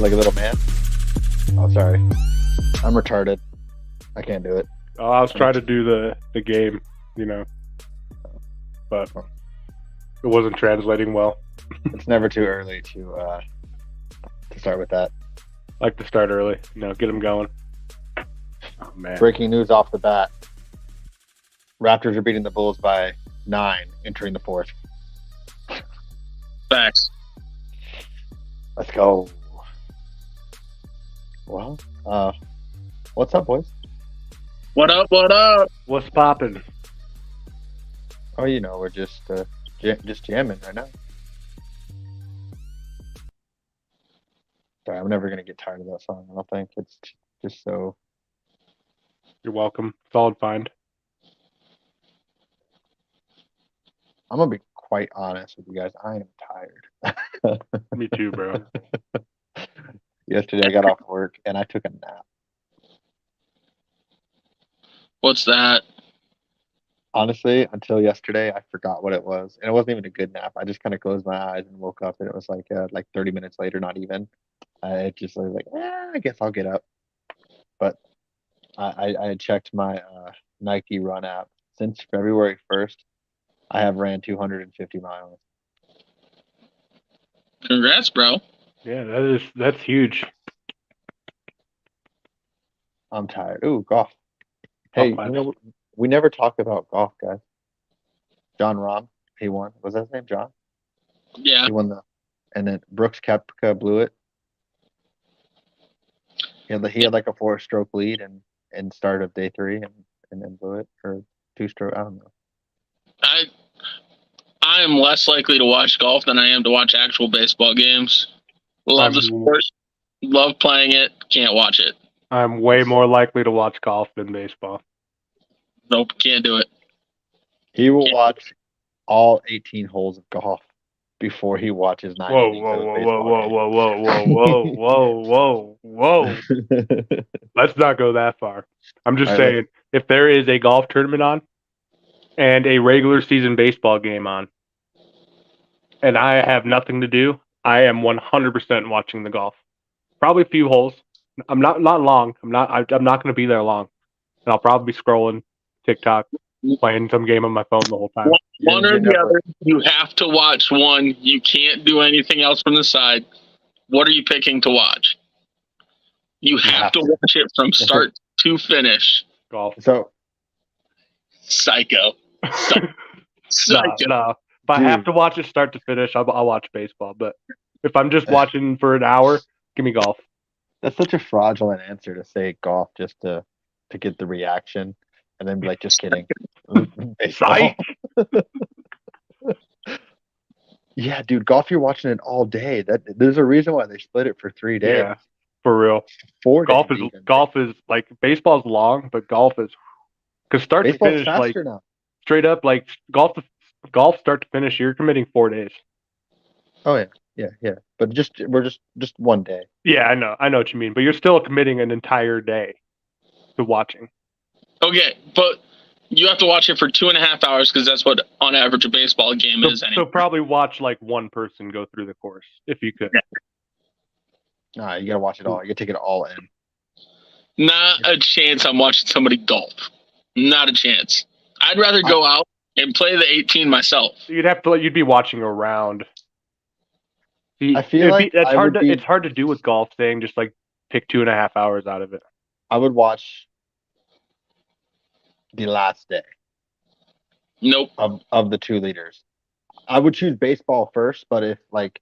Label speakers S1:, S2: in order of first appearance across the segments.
S1: like a little man. Oh, sorry. I'm retarded. I can't do it.
S2: Oh, I was trying to do the game, but it wasn't translating well.
S1: It's never too early to start with that.
S2: Like to start early, get them going. Oh man!
S1: Breaking news off the bat: Raptors are beating the Bulls by 9 entering the fourth.
S3: Facts.
S1: Let's go. Well, what's up, boys?
S3: What up? What up?
S2: What's poppin'?
S1: Oh, we're just jamming right now. Sorry, I'm never gonna get tired of that song. I don't think it's just so.
S2: You're welcome. Solid find.
S1: I'm gonna be quite honest with you guys. I am tired.
S2: Me too, bro.
S1: Yesterday I got off work and I took a nap.
S3: What's that?
S1: Honestly, until yesterday, I forgot what it was, and it wasn't even a good nap. I just kind of closed my eyes and woke up, and it was like 30 minutes later, not even. I was like, I guess I'll get up. But I had checked my Nike Run app. Since February 1st, I have ran 250 miles.
S3: Congrats, bro.
S2: Yeah, that's huge.
S1: I'm tired. Ooh, golf. Hey, we never talk about golf, guys. John Rahm, he won. Was that his name, John?
S3: Yeah.
S1: He won and then Brooks Koepka blew it. He had like a 4-stroke lead and start of day 3 and then blew it, or 2-stroke. I don't know.
S3: I am less likely to watch golf than I am to watch actual baseball games. Love the sport, love playing it, can't watch it.
S2: I'm way more likely to watch golf than baseball.
S3: Nope, can't do it.
S1: He will watch all 18 holes of golf before he watches 9 innings of a baseball game.
S2: Whoa. Let's not go that far. I'm just saying, if there is a golf tournament on and a regular season baseball game on, and I have nothing to do, I am 100% watching the golf. Probably a few holes. I'm not long. I'm not going to be there long. And I'll probably be scrolling TikTok, playing some game on my phone the whole time.
S3: One or the other. You have to watch one. You can't do anything else from the side. What are you picking to watch? You have to watch it from start to finish.
S2: Golf.
S1: So,
S3: Psycho.
S2: No. If I have to watch it start to finish, I'll watch baseball. But if I'm just watching for an hour, give me golf.
S1: That's such a fraudulent answer to say golf just to get the reaction and then be like, just kidding. Baseball. Yeah, dude, golf, you're watching it all day. There's a reason why they split it for 3 days.
S2: Yeah, for real.
S1: 4 days.
S2: Golf is like, baseball's long, but golf is, because start to finish, like now. Straight up, like golf start to finish, you're committing 4 days.
S1: Oh yeah. But we're just 1 day.
S2: Yeah, I know what you mean, but you're still committing an entire day to watching.
S3: Okay, but you have to watch it for 2.5 hours because that's what, on average, a baseball game is. Anyway.
S2: So probably watch like one person go through the course if you could.
S3: Yeah.
S1: Nah, you gotta watch it all. You gotta take it all in.
S3: Not a chance I'm watching somebody golf. Not a chance. I'd rather go out and play the 18 myself.
S2: You'd be watching a round.
S1: I feel like
S2: it's hard to do with golf, saying just like pick 2.5 hours out of it.
S1: I would watch the last day.
S3: Nope.
S1: Of the 2 leaders. I would choose baseball first, but if like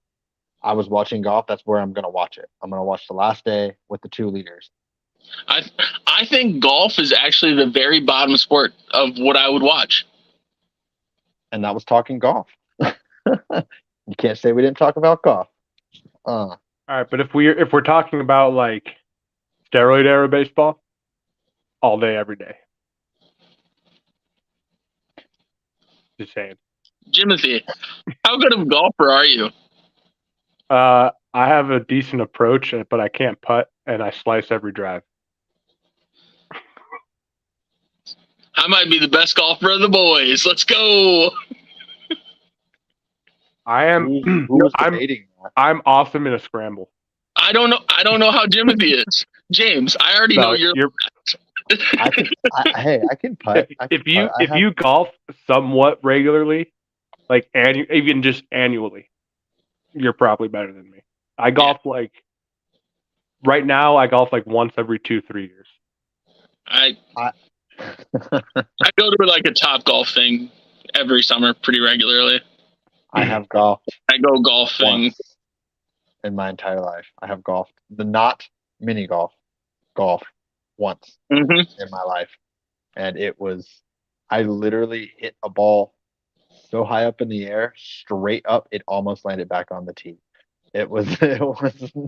S1: I was watching golf, that's where I'm gonna watch it. I'm gonna watch the last day with the 2 leaders.
S3: I think golf is actually the very bottom sport of what I would watch.
S1: And that was talking golf. You can't say we didn't talk about golf.
S2: All right, but if we're talking about like steroid era baseball, all day, every day. Just saying.
S3: Jimothy, how good of a golfer are you?
S2: I have a decent approach, but I can't putt, and I slice every drive.
S3: I might be the best golfer of the boys. Let's go.
S2: I am.
S1: Who was debating that?
S2: I'm awesome in a scramble.
S3: I don't know. I don't know how Jimothy is. James, I already know you're.
S1: I can putt.
S2: If you golf somewhat regularly, like even just annually, you're probably better than me. I golf right now. I golf like once every 2-3 years.
S3: I go to like a Top Golf thing every summer pretty regularly.
S1: I have golfed.
S3: I go golfing
S1: once in my entire life. I have golfed the not mini golf once in my life, and I literally hit a ball so high up in the air, straight up, it almost landed back on the tee. It was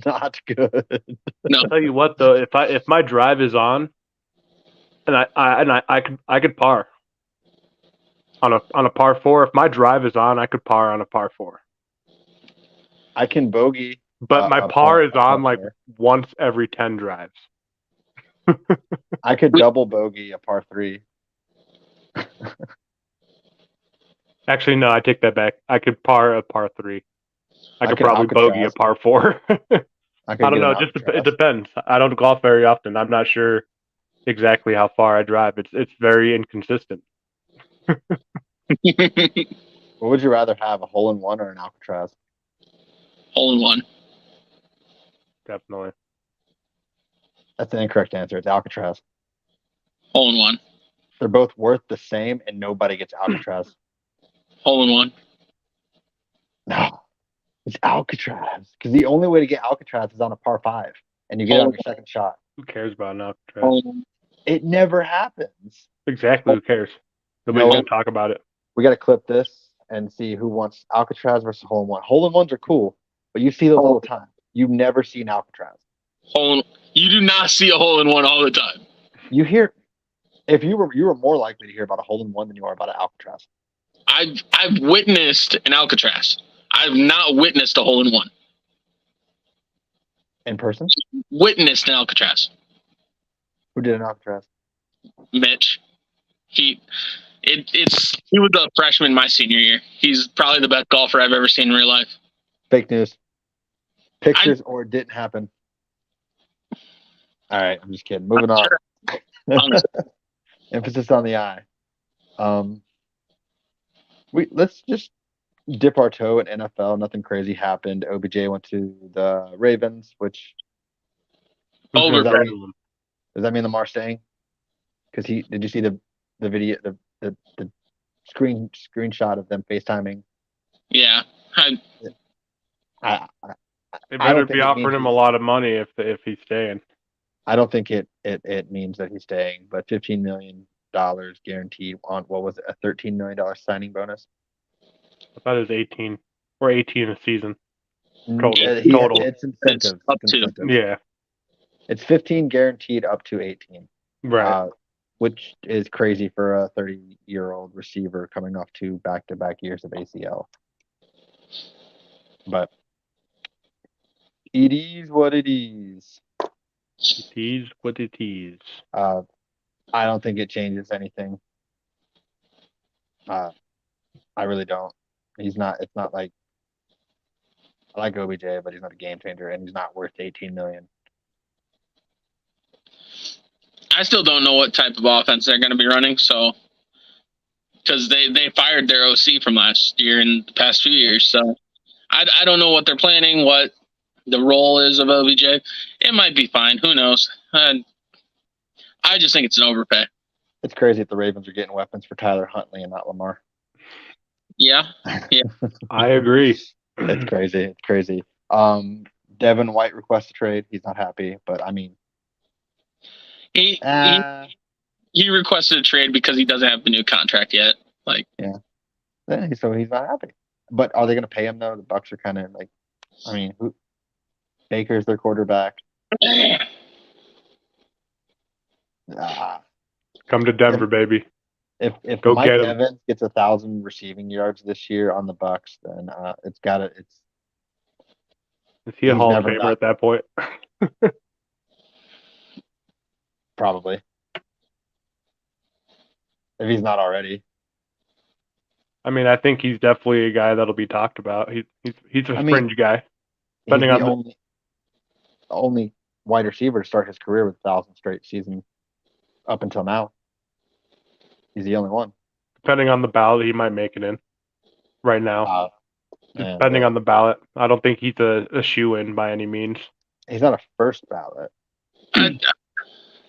S1: not good.
S3: No.
S2: I'll tell you what though, if my drive is on, and I could par on a par 4. If my drive is on, I could par on a par 4.
S1: I can bogey,
S2: but my par is on like once every 10 drives.
S1: I could double bogey a par 3.
S2: Actually, no, I take that back. I could par a par 3. I could probably bogey a par 4. I don't know. It depends. I don't golf very often. I'm not sure exactly how far I drive. It's very inconsistent.
S1: What would you rather have, a hole-in-one or an Alcatraz?
S3: Hole-in-one.
S2: Definitely.
S1: That's an incorrect answer. It's Alcatraz.
S3: Hole-in-one.
S1: They're both worth the same, and nobody gets Alcatraz.
S3: Hole-in-one.
S1: No, it's Alcatraz. Because the only way to get Alcatraz is on a par 5, and you get it on your second shot.
S2: Who cares about an Alcatraz?
S1: It never happens.
S2: Exactly. Who cares? Nobody's going to talk about it.
S1: We got to clip this and see who wants Alcatraz versus hole-in-one. Hole-in-ones are cool, but you see those all the time. You never see an Alcatraz.
S3: You do not see a hole-in-one all the time.
S1: You hear, if you were more likely to hear about a hole-in-one than you are about an Alcatraz.
S3: I've witnessed an Alcatraz. I've not witnessed a hole-in-one.
S1: In person?
S3: Witnessed an Alcatraz.
S1: Who did an Alcatraz?
S3: Mitch. He was a freshman my senior year. He's probably the best golfer I've ever seen in real life.
S1: Fake news. Pictures or it didn't happen. All right, I'm just kidding. Moving on. Emphasis on the I. Let's just dip our toe in NFL. Nothing crazy happened. OBJ went to the Ravens, which does that mean Lamar staying? Because did you see the video, the screenshot of them FaceTiming?
S3: Yeah.
S2: They better be offering him a lot of money if he's staying.
S1: I don't think it means that he's staying, but $15 million guaranteed on, what was it, a $13 million signing bonus?
S2: I thought it was 18 a season.
S1: Total. It's incentive.
S3: Up to.
S2: Yeah.
S1: It's 15 guaranteed up to 18.
S2: Right.
S1: Which is crazy for a 30-year-old receiver coming off 2 back-to-back years of ACL. But it is what it is.
S2: It is what it is.
S1: I don't think it changes anything. I really don't. It's not like, I like OBJ, but he's not a game changer, and he's not worth $18 million.
S3: I still don't know what type of offense they're going to be running, so because they fired their OC from last year and the past few years, so I don't know what they're planning, what the role is of OBJ. It might be fine. Who knows? I just think it's an overpay.
S1: It's crazy that the Ravens are getting weapons for Tyler Huntley and not Lamar.
S3: Yeah.
S2: I agree.
S1: It's crazy. It's crazy. Devin White requests a trade. He's not happy, but I mean,
S3: he requested a trade because he doesn't have the new contract yet.
S1: Yeah. So he's not happy. But are they going to pay him though? The Bucs are kind of like, I mean, Baker's their quarterback.
S2: Come to Denver, baby.
S1: If Mike Evans gets 1,000 receiving yards this year on the Bucs, then is
S2: he a Hall of Famer at that point?
S1: Probably. If he's not already.
S2: I mean, I think he's definitely a guy that'll be talked about. He's a fringe guy.
S1: only wide receiver to start his career with 1,000 straight season up until now. He's the only one.
S2: Depending on the ballot, he might make it in right now. Depending on the ballot. I don't think he's a shoe-in by any means.
S1: He's not a first ballot.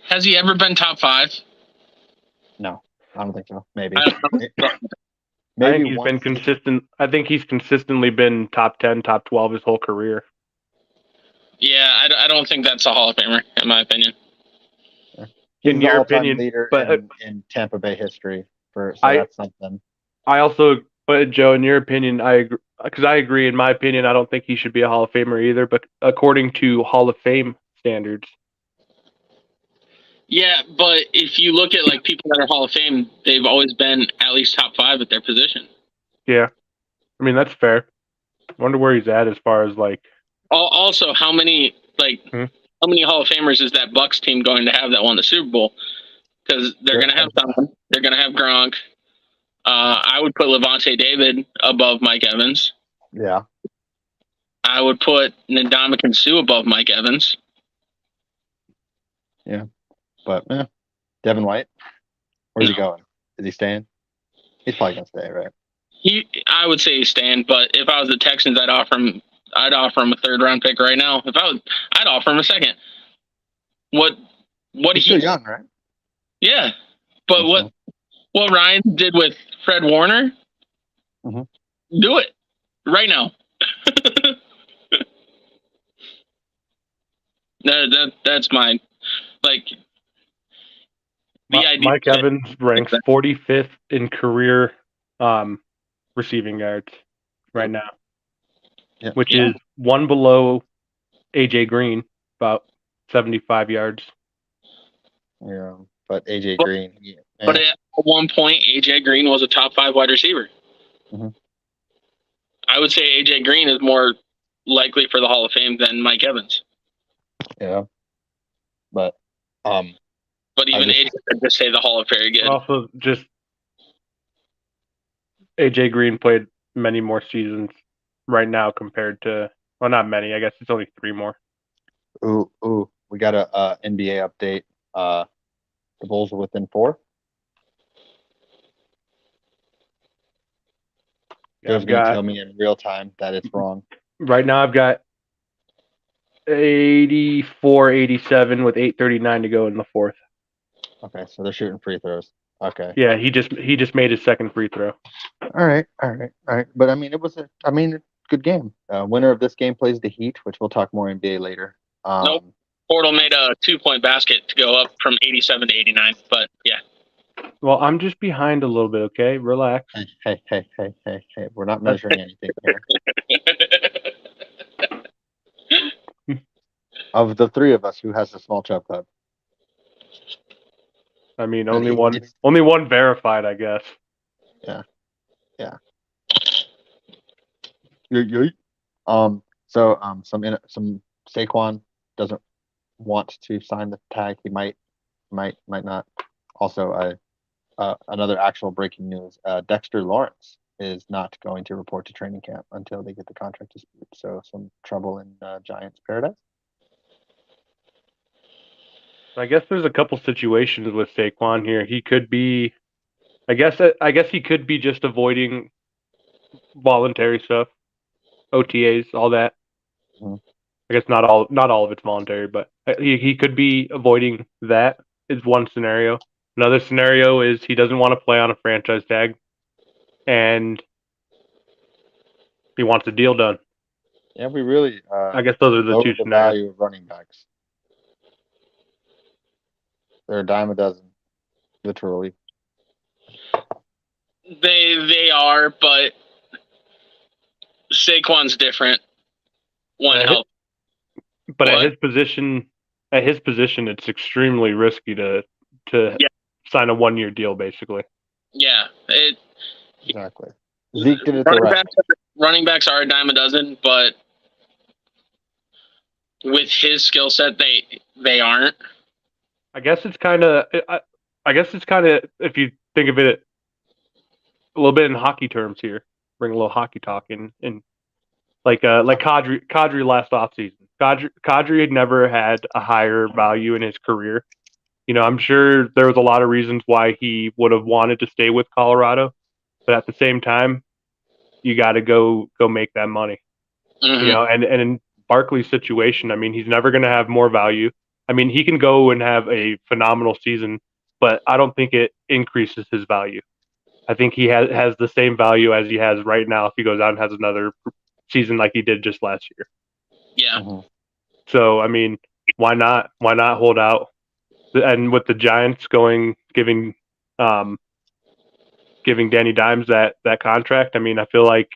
S3: Has he ever been top 5?
S1: No, I don't think so. Maybe.
S2: I think he's been consistent. I think he's consistently been top 10, top 12 his whole career.
S3: Yeah, I don't think that's a Hall of Famer, in my opinion.
S1: He's the all-time leader in Tampa Bay history. That's something.
S2: I also, but Joe, in your opinion, I agree, because I agree. In my opinion, I don't think he should be a Hall of Famer either. But according to Hall of Fame standards.
S3: Yeah, but if you look at like people that are Hall of Fame, they've always been at least top 5 at their position.
S2: Yeah, I mean that's fair. I wonder where he's at as far as like.
S3: Also, how many Hall of Famers is that Bucs team going to have that won the Super Bowl? Because they're going to have someone. They're going to have Gronk. I would put Levante David above Mike Evans.
S1: Yeah.
S3: I would put Ndamukong Suh above Mike Evans.
S1: Yeah. But, Devin White, where's he going? Is he staying? He's probably going to stay, right?
S3: I would say he's staying, but if I was the Texans, I'd offer him a 3rd-round pick right now. I'd offer him a 2nd. He's
S1: still young, right?
S3: Yeah. But what Ryan did with Fred Warner, do it right now. That's mine. Like
S2: Mike Evans ranks 45th in career receiving yards right now, which is one below AJ Green, about 75 yards.
S1: Yeah, but AJ Green. Yeah.
S3: But at one point, AJ Green was a top 5 wide receiver.
S1: Mm-hmm.
S3: I would say AJ Green is more likely for the Hall of Fame than Mike Evans.
S1: Yeah, but
S3: even AJ could just say the Hall of Fame good.
S2: Also, just AJ Green played many more seasons right now compared to, well, not many. I guess it's only 3 more.
S1: Ooh, we got a NBA update. The Bulls are within 4. Joe's going to tell me in real time that it's wrong.
S2: Right now, I've got 84-87 with 8:39 to go in the 4th.
S1: Okay, so they're shooting free throws. Okay.
S2: Yeah, he just made his 2nd free throw.
S1: All right. But I mean, it was a good game. Winner of this game plays the Heat, which we'll talk more NBA later.
S3: Nope. Portal made a 2-point basket to go up from 87 to 89. But yeah.
S2: Well, I'm just behind a little bit. Okay, relax.
S1: Hey! We're not measuring anything here. Of the 3 of us, who has the small chub club?
S2: I mean, only one verified, I guess.
S1: Yeah. So some Saquon doesn't want to sign the tag. He might not. Also, another actual breaking news: Dexter Lawrence is not going to report to training camp until they get the contract dispute. So some trouble in Giants paradise.
S2: I guess there's a couple situations with Saquon here. He could be, I guess he could be just avoiding voluntary stuff, OTAs, all that.
S1: Mm-hmm.
S2: I guess not all of it's voluntary, but he could be avoiding that. Is one scenario. Another scenario is he doesn't want to play on a franchise tag, and he wants a deal done.
S1: Yeah, we really.
S2: I guess those are the 2 scenarios.
S1: Value of running backs. They're a dime a dozen, literally.
S3: They are, but Saquon's different. Help.
S2: But at his position, it's extremely risky to sign a 1-year deal, basically.
S3: Yeah,
S1: exactly. Zeke did it the right.
S3: Running backs are a dime a dozen, but with his skill set, they aren't.
S2: I guess it's kind of if you think of it a little bit in hockey terms here, bring a little hockey talk in like Kadri last offseason. Kadri had never had a higher value in his career. I'm sure there was a lot of reasons why he would have wanted to stay with Colorado, but at the same time, you got to go make that money. And in Barkley's situation, I mean, he's never going to have more value. I mean, he can go and have a phenomenal season, but I don't think it increases his value. I think he has the same value as he has right now if he goes out and has another season like he did just last year.
S3: Yeah.
S2: So, I mean, why not? Why not hold out? And with the Giants giving Danny Dimes that contract, I mean, I feel like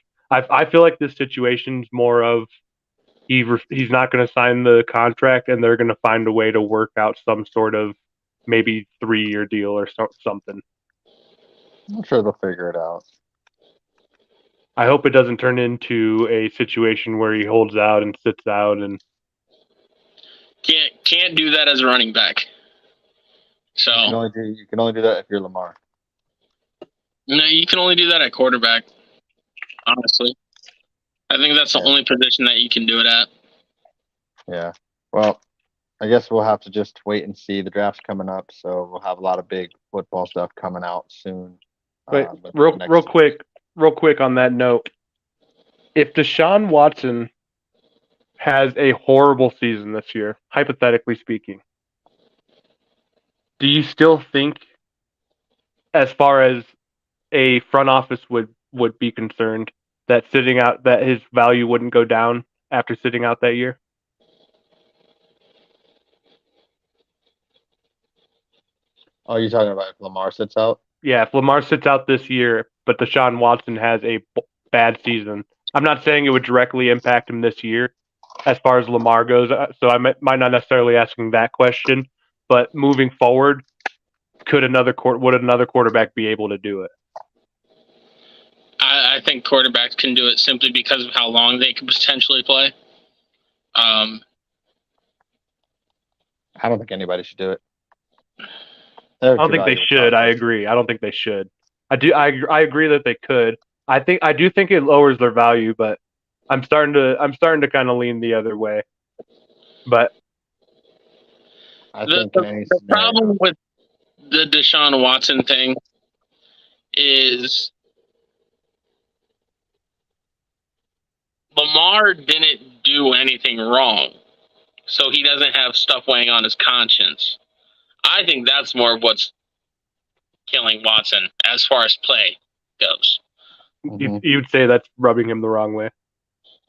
S2: this situation's more of he's not going to sign the contract, and they're going to find a way to work out some sort of maybe 3-year deal or something.
S1: I'm sure they'll figure it out.
S2: I hope it doesn't turn into a situation where he holds out and sits out and
S3: can't do that as a running back. So
S1: you can only do that if you're Lamar.
S3: No, you can only do that at quarterback. Honestly, I think that's the only position that you can do it at.
S1: Yeah. Well, I guess we'll have to just wait and see. The draft's coming up, so we'll have a lot of big football stuff coming out soon.
S2: But real quick on that note, if Deshaun Watson has a horrible season this year, hypothetically speaking, do you still think, as far as a front office would be concerned, that his value wouldn't go down after sitting out that year?
S1: Oh, you're talking about if Lamar sits out?
S2: Yeah, if Lamar sits out this year, but Deshaun Watson has a bad season, I'm not saying it would directly impact him this year as far as Lamar goes, so I might not necessarily asking that question, but moving forward, would another quarterback be able to do it?
S3: I think quarterbacks can do it simply because of how long they could potentially play.
S1: I don't think anybody should do it.
S2: I don't think they should. I agree. I don't think they should. I agree that they could. I do think it lowers their value, but I'm starting to kind of lean the other way. But
S3: the problem with the Deshaun Watson thing is Lamar didn't do anything wrong, so he doesn't have stuff weighing on his conscience. I think that's more of what's killing Watson as far as play goes.
S2: You'd say that's rubbing him the wrong way?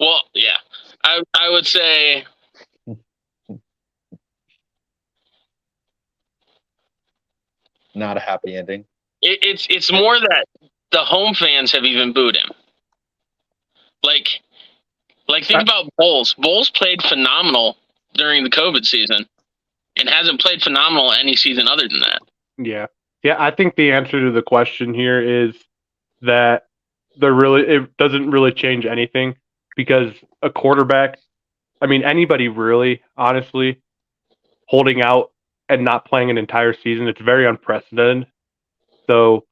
S3: Well, yeah. I would say
S1: not a happy ending.
S3: It's more that the home fans have even booed him. Like think about Bowles. Bowles played phenomenal during the COVID season and hasn't played phenomenal any season other than that.
S2: Yeah. I think the answer to the question here is that it doesn't really change anything, because a quarterback, I mean, anybody really, honestly, holding out and not playing an entire season, it's very unprecedented. So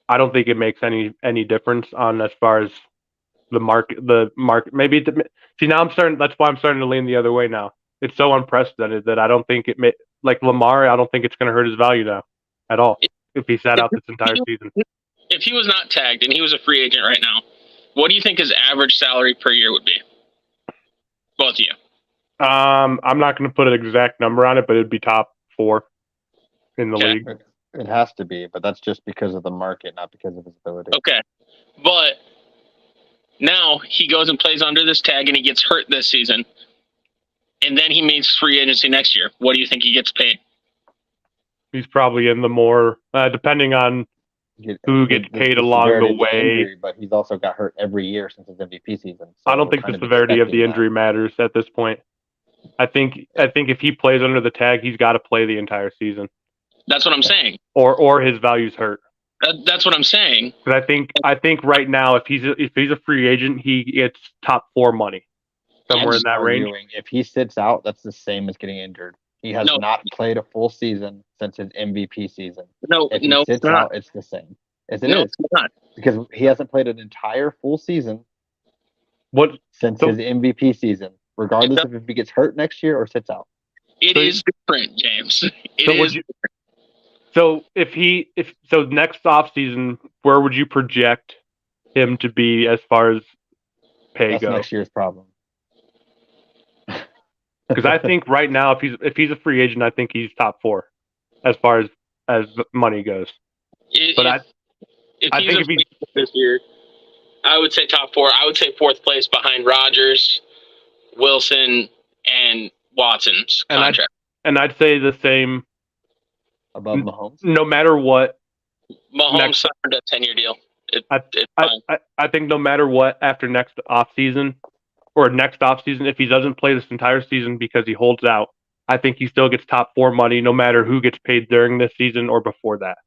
S2: I don't think it makes any difference on as far as the market. Maybe see, now that's why I'm starting to lean the other way now. It's so unprecedented that I don't think it like Lamar, I don't think it's going to hurt his value now at all if he sat out this entire season.
S3: If he was not tagged and he was a free agent right now, what do you think his average salary per year would be? Both of you.
S2: I'm not going to put an exact number on it, but it'd be top 4 in the league.
S1: It has to be, but that's just because of the market, not because of his ability.
S3: Okay, but now he goes and plays under this tag and he gets hurt this season, and then he makes free agency next year. What do you think he gets paid?
S2: He's probably in the more, depending on who gets paid along the way.
S1: Injury, but he's also got hurt every year since his MVP season. So
S2: I don't think the severity of the injury matters at this point. I think if he plays under the tag, he's got to play the entire season.
S3: That's what I'm saying.
S2: Or his value's hurt.
S3: That's what I'm saying.
S2: Because I think right now, if he's a free agent, he gets top 4 money, somewhere in that range.
S1: If he sits out, that's the same as getting injured. He has not played a full season since his MVP season. If he sits out, it's the same. Yes, it is. It's not. Because he hasn't played an entire full season since his MVP season. regardless of if he gets hurt next year or sits out.
S3: It is different, James.
S2: So next offseason, where would you project him to be as far as pay
S1: That's
S2: go?
S1: next year's problem.
S2: Because I think right now, if he's a free agent, I think he's top 4 as far as money goes.
S3: If he's this year, I would say top 4. I would say 4th place behind Rodgers, Wilson, and Watson's contract.
S2: And I'd say the same
S1: above Mahomes.
S2: No matter what,
S3: Mahomes signed a 10-year deal.
S2: I think no matter what, after next offseason, if he doesn't play this entire season because he holds out, I think he still gets top 4 money no matter who gets paid during this season or before that.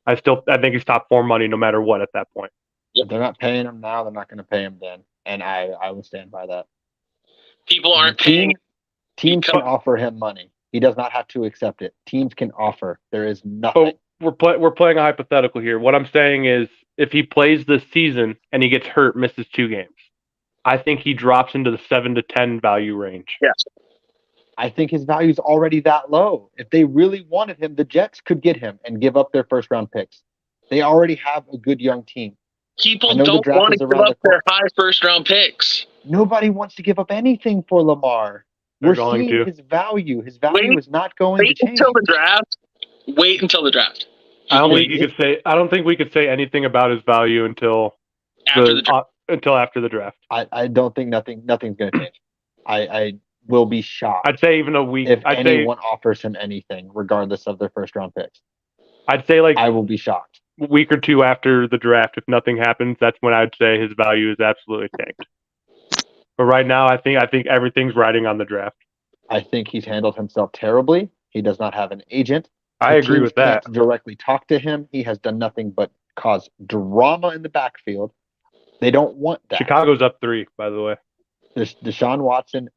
S2: I think he's top 4 money no matter what at that point.
S1: If they're not paying him now, they're not going to pay him then, and I will stand by that.
S3: People aren't paying.
S1: Teams can offer him money. He does not have to accept it. Teams can offer. There is nothing.
S2: We're playing a hypothetical here. What I'm saying is, if he plays this season and he gets hurt, misses 2 games, I think he drops into the 7 to 10 value range.
S3: Yes.
S1: I think his value is already that low. If they really wanted him, the Jets could get him and give up their first-round picks. They already have a good young team.
S3: People don't want to give up their high first-round picks.
S1: Nobody wants to give up anything for Lamar. We're seeing his value. His value is not going to change.
S3: Wait until the draft.
S2: I don't think we could say anything about his value until after the draft.
S1: I don't think nothing's going to change. I will be shocked.
S2: I'd say even a week.
S1: If anyone offers him anything, regardless of their first-round picks.
S2: I'd say
S1: I will be shocked.
S2: A week or 2 after the draft, if nothing happens, that's when I'd say his value is absolutely tanked. But right now, I think everything's riding on the draft.
S1: I think he's handled himself terribly. He does not have an agent.
S2: I agree with that.
S1: Can't directly talk to him. He has done nothing but cause drama in the backfield. They don't want that.
S2: Chicago's up 3, by the way.
S1: Deshaun Watson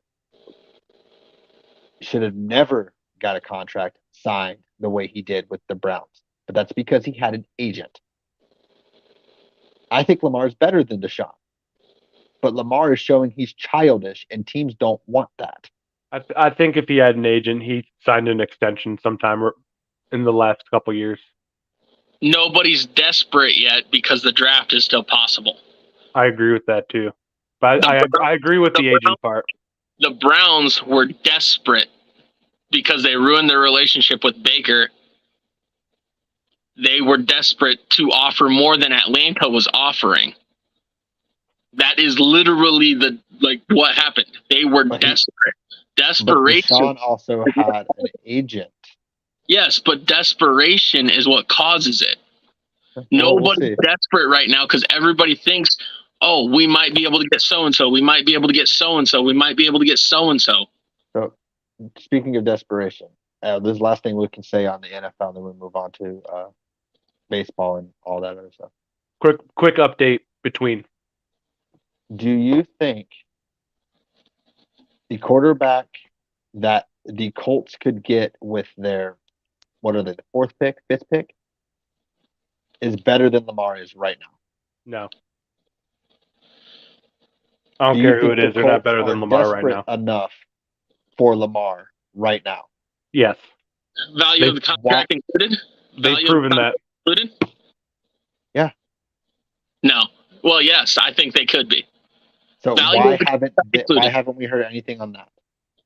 S1: should have never got a contract signed the way he did with the Browns. But that's because he had an agent. I think Lamar's better than Deshaun. But Lamar is showing he's childish, and teams don't want that.
S2: I think if he had an agent, he signed an extension sometime in the last couple years.
S3: Nobody's desperate yet because the draft is still possible.
S2: I agree with that too. But I agree with the agent part.
S3: The Browns were desperate because they ruined their relationship with Baker. They were desperate to offer more than Atlanta was offering. That is literally what happened. They were desperate. Desperation.
S1: But Deshaun also had an agent.
S3: Yes, but desperation is what causes it. Nobody's desperate right now because everybody thinks, oh, we might be able to get so-and-so. We might be able to get so-and-so. We might be able to get so-and-so.
S1: So, speaking of desperation, this is the last thing we can say on the NFL, then we'll move on to baseball and all that other stuff.
S2: Quick update between.
S1: Do you think the quarterback that the Colts could get with their, what are they, the 4th pick, 5th pick, is better than Lamar is right now?
S2: No. I don't care who it is. They're not better than Lamar right now.
S1: Enough for Lamar right now?
S2: Yes.
S3: Value of the contract included?
S2: They've proven that.
S3: Included?
S1: Yeah.
S3: No. Well, yes, I think they could be.
S1: So why haven't we heard anything on that?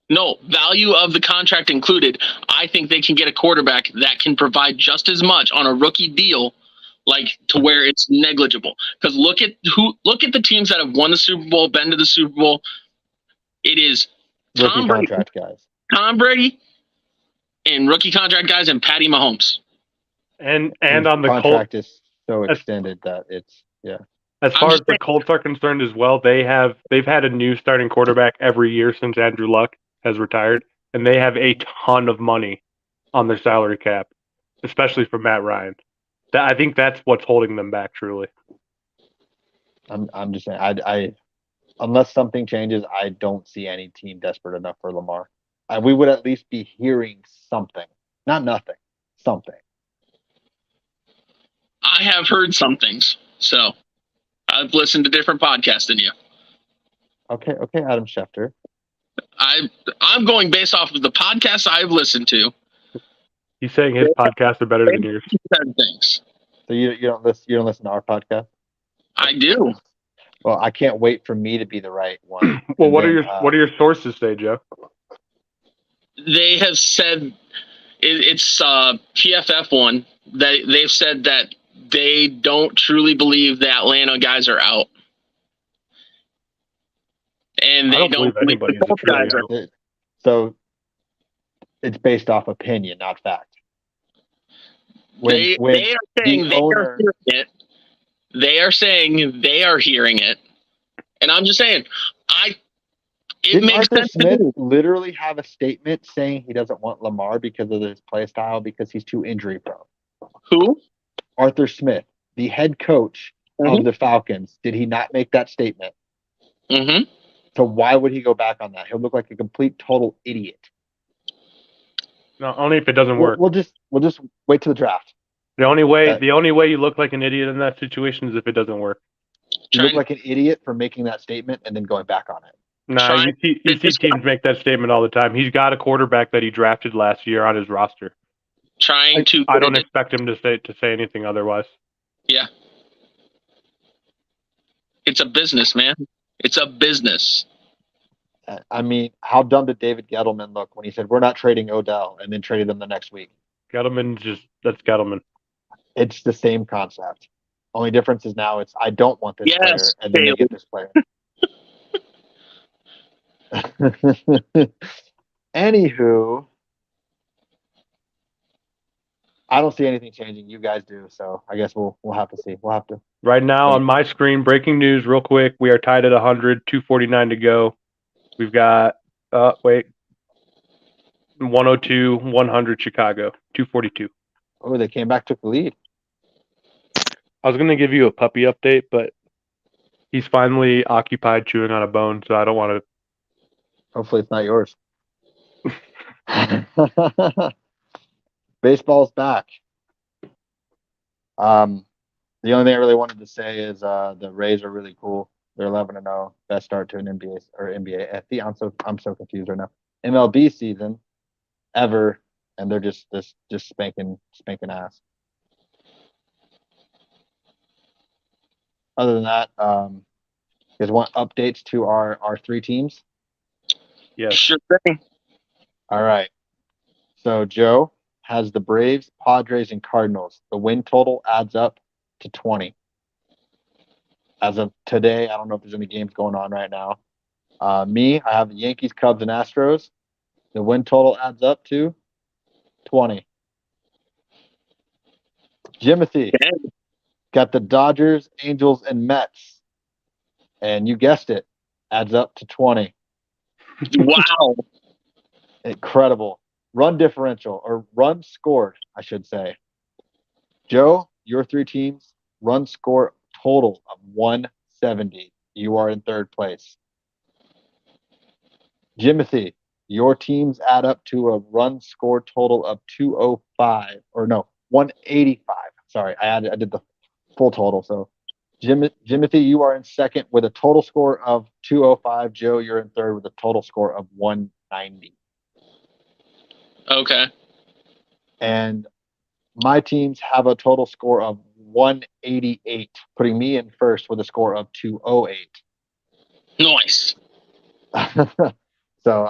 S3: No, value of the contract included. I think they can get a quarterback that can provide just as much on a rookie deal, to where it's negligible. Because look at the teams that have won the Super Bowl, been to the Super Bowl. It is
S1: Tom Brady, contract guys.
S3: Tom Brady, and rookie contract guys, and Patty Mahomes.
S2: And on the
S1: contract is so extended that it's
S2: As far as the Colts are concerned as well, they've had a new starting quarterback every year since Andrew Luck has retired, and they have a ton of money on their salary cap, especially for Matt Ryan. I think that's what's holding them back, truly.
S1: I'm just saying, I unless something changes, I don't see any team desperate enough for Lamar. We would at least be hearing something, not nothing, something.
S3: I have heard some things, so I've listened to different podcasts than you.
S1: Okay, Adam Schefter.
S3: I'm going based off of the podcasts I've listened to.
S2: He's saying his podcasts are better than yours.
S3: Things.
S1: So you don't listen to our podcast?
S3: I do.
S1: Well, I can't wait for me to be the right one.
S2: Well,
S1: And
S2: what
S1: then,
S2: are your sources say, Joe?
S3: They have said it's PFF one. They've said that they don't truly believe the Atlanta guys are out, and
S2: I
S3: they
S2: don't believe
S3: believe
S2: anybody
S3: the
S2: is truly
S3: guys are.
S2: out.
S1: so it's based off opinion, not fact.
S3: They are saying
S1: the owner,
S3: are hearing it. They are saying they are hearing it, and I'm just saying, it
S1: didn't
S3: makes
S1: Arthur
S3: sense.
S1: Smith literally have a statement saying he doesn't want Lamar because of his play style because he's too injury prone?
S3: Who?
S1: Arthur Smith, the head coach of the Falcons. Did he not make that statement?
S3: Mm-hmm.
S1: So why would he go back on that? He'll look like a complete total idiot.
S2: No, only if it doesn't work.
S1: We'll just wait till the draft.
S2: The only way you look like an idiot in that situation is if it doesn't work.
S1: You look like an idiot for making that statement and then going back on it.
S2: Nah, you see teams make that statement all the time. He's got a quarterback that he drafted last year on his roster. I don't expect him to say anything otherwise.
S3: Yeah. It's a business, man. It's a business.
S1: I mean, how dumb did David Gettleman look when he said, "We're not trading Odell," and then traded him the next week?
S2: That's Gettleman.
S1: It's the same concept. Only difference is now it's I don't want this player, and then they get this player. Anywho, I don't see anything changing. You guys do, so I guess we'll have to see. We'll have to.
S2: Right now on my screen, breaking news real quick. We are tied at 100, 249 to go. We've got 102, 100 Chicago, 242.
S1: Oh, they came back, took the lead.
S2: I was going to give you a puppy update, but he's finally occupied chewing on a bone, so I don't want to.
S1: Hopefully it's not yours. Baseball's back. The only thing I really wanted to say is the Rays are really cool. They're 11-0, best start to an NBA. I'm so confused right now. MLB season ever, and they're just spanking ass. Other than that, you guys want updates to our three teams?
S2: Yes.
S3: Sure thing.
S1: All right. So Joe has the Braves, Padres, and Cardinals. The win total adds up to 20. As of today, I don't know if there's any games going on right now. Me, I have the Yankees, Cubs, and Astros. The win total adds up to 20. Jimothy got the Dodgers, Angels, and Mets. And you guessed it, adds up to 20.
S3: Wow.
S1: Incredible. Run differential, or run scored, I should say. Joe, your three teams, run score total of 170. You are in third place. Jimothy, your teams add up to a run score total of 205, or no, 185. Sorry, I did the full total. So, Jimothy, you are in second with a total score of 205. Joe, you're in third with a total score of 190.
S3: Okay.
S1: And my teams have a total score of 188, putting me in first with a score of 208.
S3: Nice.
S1: So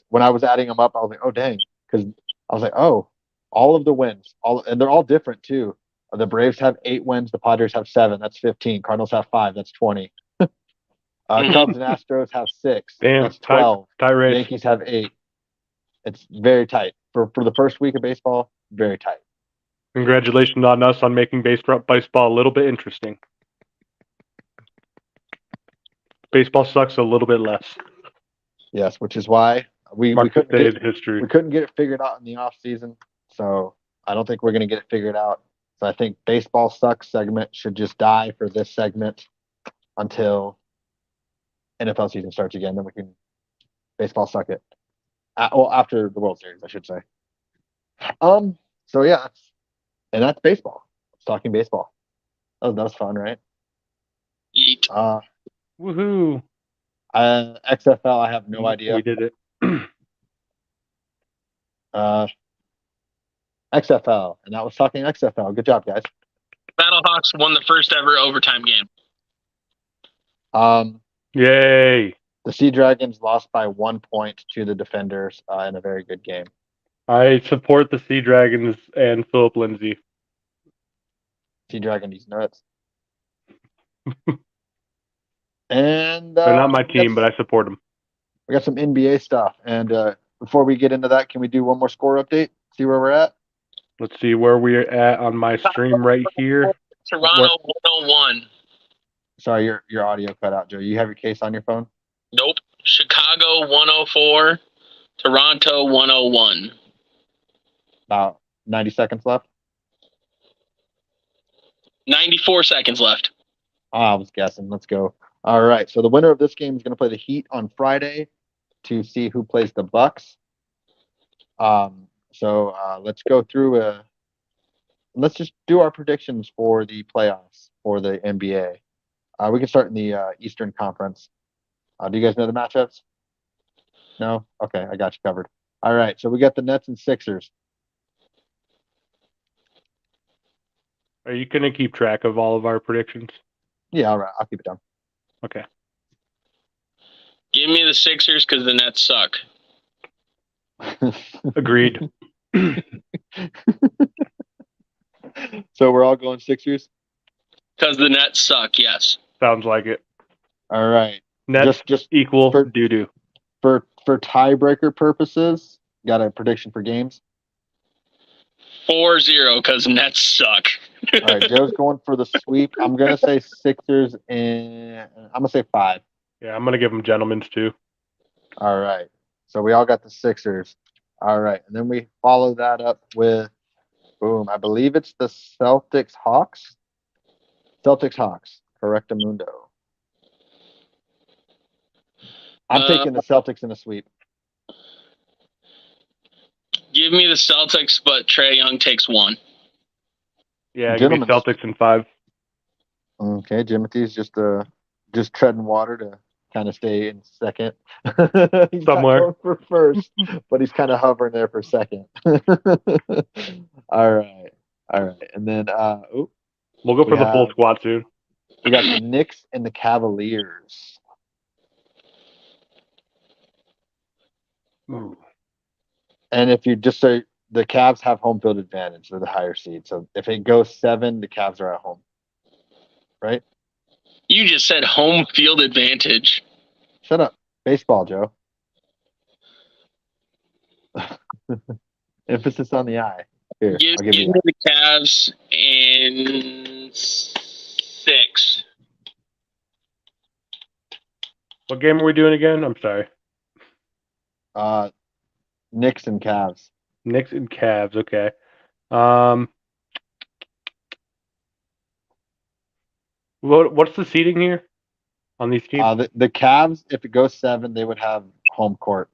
S1: when I was adding them up, I was like, oh, dang. Because I was like, oh, all of the wins, and they're all different too. The Braves have 8 wins. The Padres have 7. That's 15. Cardinals have 5. That's 20. Cubs and Astros have 6.
S2: Damn,
S1: that's 12.
S2: Tight race.
S1: Yankees have 8. It's very tight. For the first week of baseball, very tight.
S2: Congratulations on us on making baseball a little bit interesting. Baseball sucks a little bit less.
S1: Yes, which is why we couldn't get it figured out in the off season. So I don't think we're going to get it figured out. So I think baseball sucks segment should just die for this segment until NFL season starts again. Then we can baseball suck it. After the World Series, I should say. So yeah, that's baseball. It's talking baseball. That was fun, right?
S3: Yeet.
S2: Woohoo!
S1: XFL, I have no idea.
S2: We did it.
S1: XFL, and that was talking XFL. Good job, guys.
S3: Battlehawks won the first ever overtime game.
S2: Yay!
S1: The Sea Dragons lost by 1 point to the Defenders in a very good game.
S2: I support the Sea Dragons and Philip Lindsay.
S1: Sea Dragon, these nuts. And
S2: they're not my team, but I support them.
S1: We got some NBA stuff, and before we get into that, can we do one more score update? See where we're at.
S2: Let's see where we're at on my stream right here.
S3: Toronto 101.
S1: Sorry, your audio cut out, Joe. You have your case on your phone?
S3: Nope. Chicago 104. Toronto 101.
S1: About 90 seconds left.
S3: 94 seconds left.
S1: I was guessing. Let's go. All right. So the winner of this game is going to play the Heat on Friday to see who plays the Bucks. So let's go through. Let's just do our predictions for the playoffs for the NBA. We can start in the Eastern Conference. Do you guys know the matchups? No? Okay, I got you covered. All right. So we got the Nets and Sixers.
S2: Are you going to keep track of all of our predictions?
S1: Yeah, all right. I'll keep it down.
S2: Okay.
S3: Give me the Sixers because the Nets suck.
S2: Agreed.
S1: So we're all going Sixers?
S3: Because the Nets suck, yes.
S2: Sounds like it.
S1: All right.
S2: Nets just equal doo-doo.
S1: For tiebreaker purposes, got a prediction for games?
S3: 4-0 because Nets suck.
S1: All right, Joe's going for the sweep. I'm going to say Sixers, and I'm going to say 5.
S2: Yeah, I'm going to give them gentlemen's too.
S1: All right. So we all got the Sixers. All right. And then we follow that up with, boom, I believe it's the Celtics-Hawks. Celtics-Hawks. Correctamundo. I'm taking the Celtics in a sweep.
S3: Give me the Celtics, but Trae Young takes 1.
S2: Yeah, give me Celtics in 5.
S1: Okay, Timothy's just treading water to kind of stay in second. He's
S2: somewhere
S1: not going for first, but he's kind of hovering there for second. All right, and then
S2: we'll go for the full squad soon.
S1: We got the Knicks and the Cavaliers.
S2: Ooh.
S1: And if you just say the Cavs have home field advantage, they're the higher seed. So if it goes 7, the Cavs are at home. Right?
S3: You just said home field advantage.
S1: Shut up. Baseball, Joe. Emphasis on the I. Here,
S3: give me the Cavs in 6.
S2: What game are we doing again? I'm sorry.
S1: Knicks and Cavs.
S2: Knicks and Cavs, okay. What's the seating here on these teams?
S1: The Cavs, if it goes 7, they would have home court.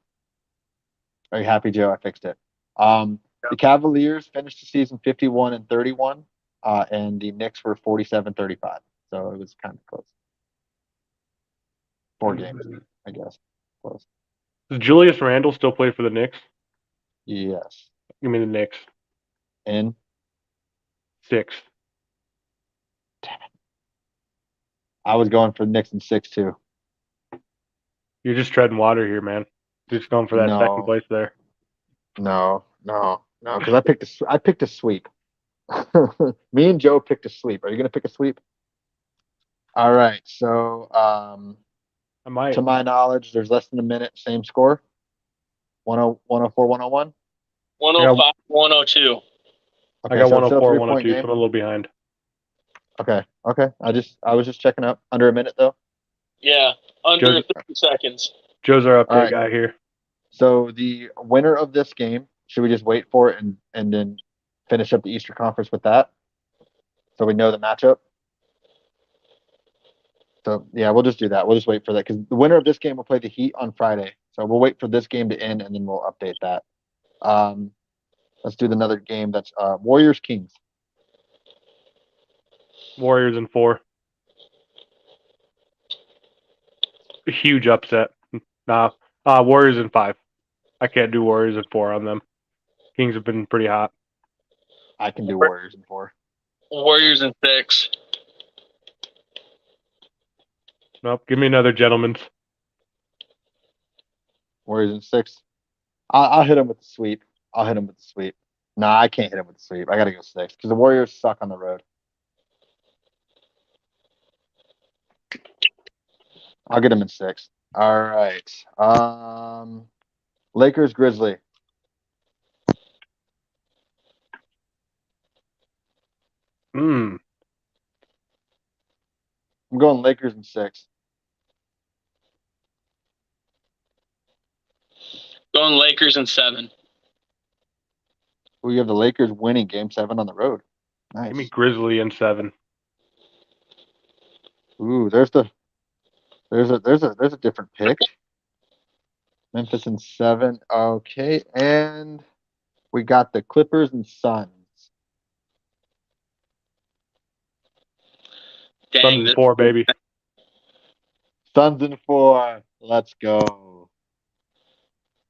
S1: Are you happy, Joe? I fixed it. The Cavaliers finished the season 51-31, and the Knicks were 47-35. So it was kind of close. 4 games, I guess. Close.
S2: Does Julius Randle still play for the Knicks?
S1: Yes.
S2: Give me the Knicks.
S1: In
S2: 6.
S1: Damn it. I was going for Knicks in 6 too.
S2: You're just treading water here, man. You're just going for that second place there.
S1: No, because I picked a sweep. Me and Joe picked a sweep. Are you going to pick a sweep? All right. So,
S2: I might.
S1: To my knowledge, there's less than a minute. Same score. 104, 101.
S3: 105, 102.
S1: Okay,
S2: I got 104,
S1: 102.
S2: So I'm a little behind.
S1: Okay. I was just checking up. Under a minute though.
S3: Yeah, under 30 seconds.
S2: Joe's our update guy here.
S1: So the winner of this game, should we just wait for it and then finish up the Eastern Conference with that? So we know the matchup? So, yeah, we'll just do that. We'll just wait for that because the winner of this game will play the Heat on Friday. So we'll wait for this game to end, and then we'll update that. Let's do another game that's Warriors-Kings.
S2: Warriors in 4. huge upset. Nah, Warriors in 5. I can't do Warriors in 4 on them. Kings have been pretty hot.
S1: I can do Warriors in 4.
S3: Warriors in 6.
S2: Nope. Give me another gentleman's.
S1: Warriors in 6. I'll hit him with the sweep. Nah, I can't hit him with the sweep. I got to go 6 because the Warriors suck on the road. I'll get him in 6. All right. Lakers Grizzly.
S2: Hmm.
S1: I'm going Lakers in 6.
S3: Going Lakers in 7.
S1: We have the Lakers winning Game 7 on the road. Nice.
S2: Give me Grizzly in 7.
S1: Ooh, there's a different pick. Memphis in 7. Okay, and we got the Clippers and Suns.
S2: Suns in 4, baby.
S1: Suns in 4. Let's go.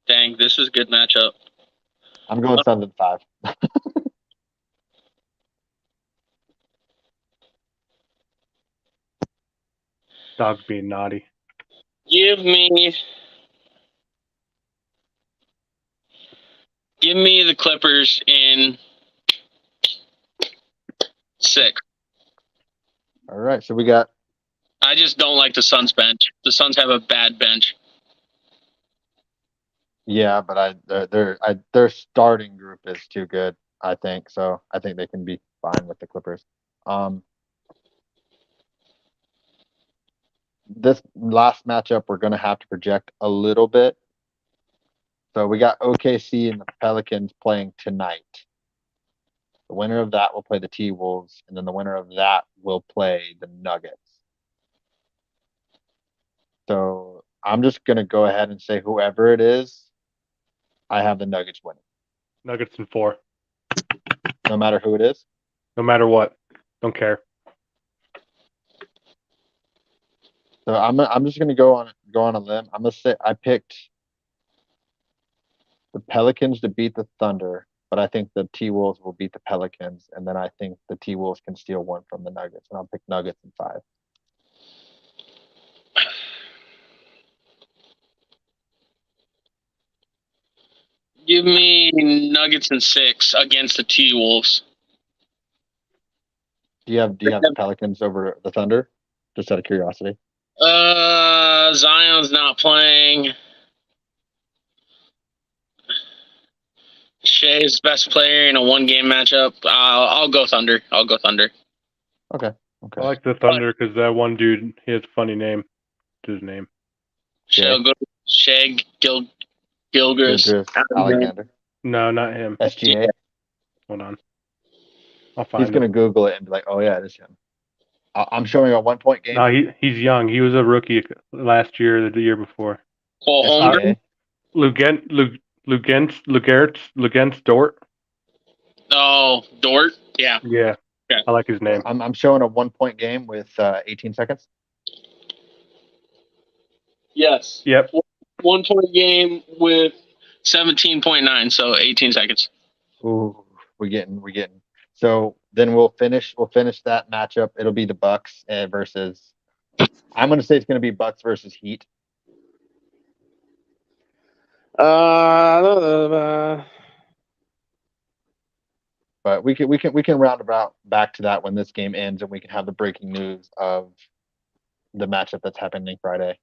S3: Dang, this is a good matchup.
S1: I'm going Suns in 5.
S2: Dog's being naughty.
S3: Give me the Clippers in 6.
S1: All right, so we got.
S3: I just don't like the Suns bench. The Suns have a bad bench.
S1: Yeah, but their starting group is too good. I think so. I think they can be fine with the Clippers. This last matchup, we're going to have to project a little bit. So we got OKC and the Pelicans playing tonight. The winner of that will play the T-Wolves, and then the winner of that will play the Nuggets. So I'm just going to go ahead and say whoever it is, I have the Nuggets winning.
S2: Nuggets in 4.
S1: No matter who it is?
S2: No matter what. Don't care.
S1: So I'm just going to go on a limb. I'm going to say I picked the Pelicans to beat the Thunder, but I think the T-Wolves will beat the Pelicans, and then I think the T-Wolves can steal one from the Nuggets, and I'll pick Nuggets in 5.
S3: Give me Nuggets in 6 against the T-Wolves.
S1: Do you have the Pelicans over the Thunder? Just out of curiosity.
S3: Zion's not playing. Shea's best player in a 1-game matchup. I'll go Thunder.
S1: Okay.
S2: I like the Thunder because that one dude, he has a funny name. What's his name?
S3: Shea Gilgeous
S1: Alexander.
S2: No, not him.
S1: SGA.
S2: Hold on. I'll find
S1: He's going to
S2: him.
S1: Google it and be like, oh, yeah, it is him. I'm showing a 1-point game.
S2: No, he's young. He was a rookie last year or the year before.
S3: Cole Holmgren.
S2: Lugens Dort.
S3: Oh, Dort? Yeah.
S2: Yeah.
S3: Okay.
S2: I like his name.
S1: I'm showing a 1-point game with 18 seconds.
S3: Yes.
S2: Yep.
S3: 1-point game with 17.9, so 18 seconds.
S1: Ooh, we're getting. So then we'll finish that matchup. It'll be the Bucks versus. I'm going to say it's going to be Bucks versus Heat. But we can round about back to that when this game ends, and we can have the breaking news of the matchup that's happening Friday.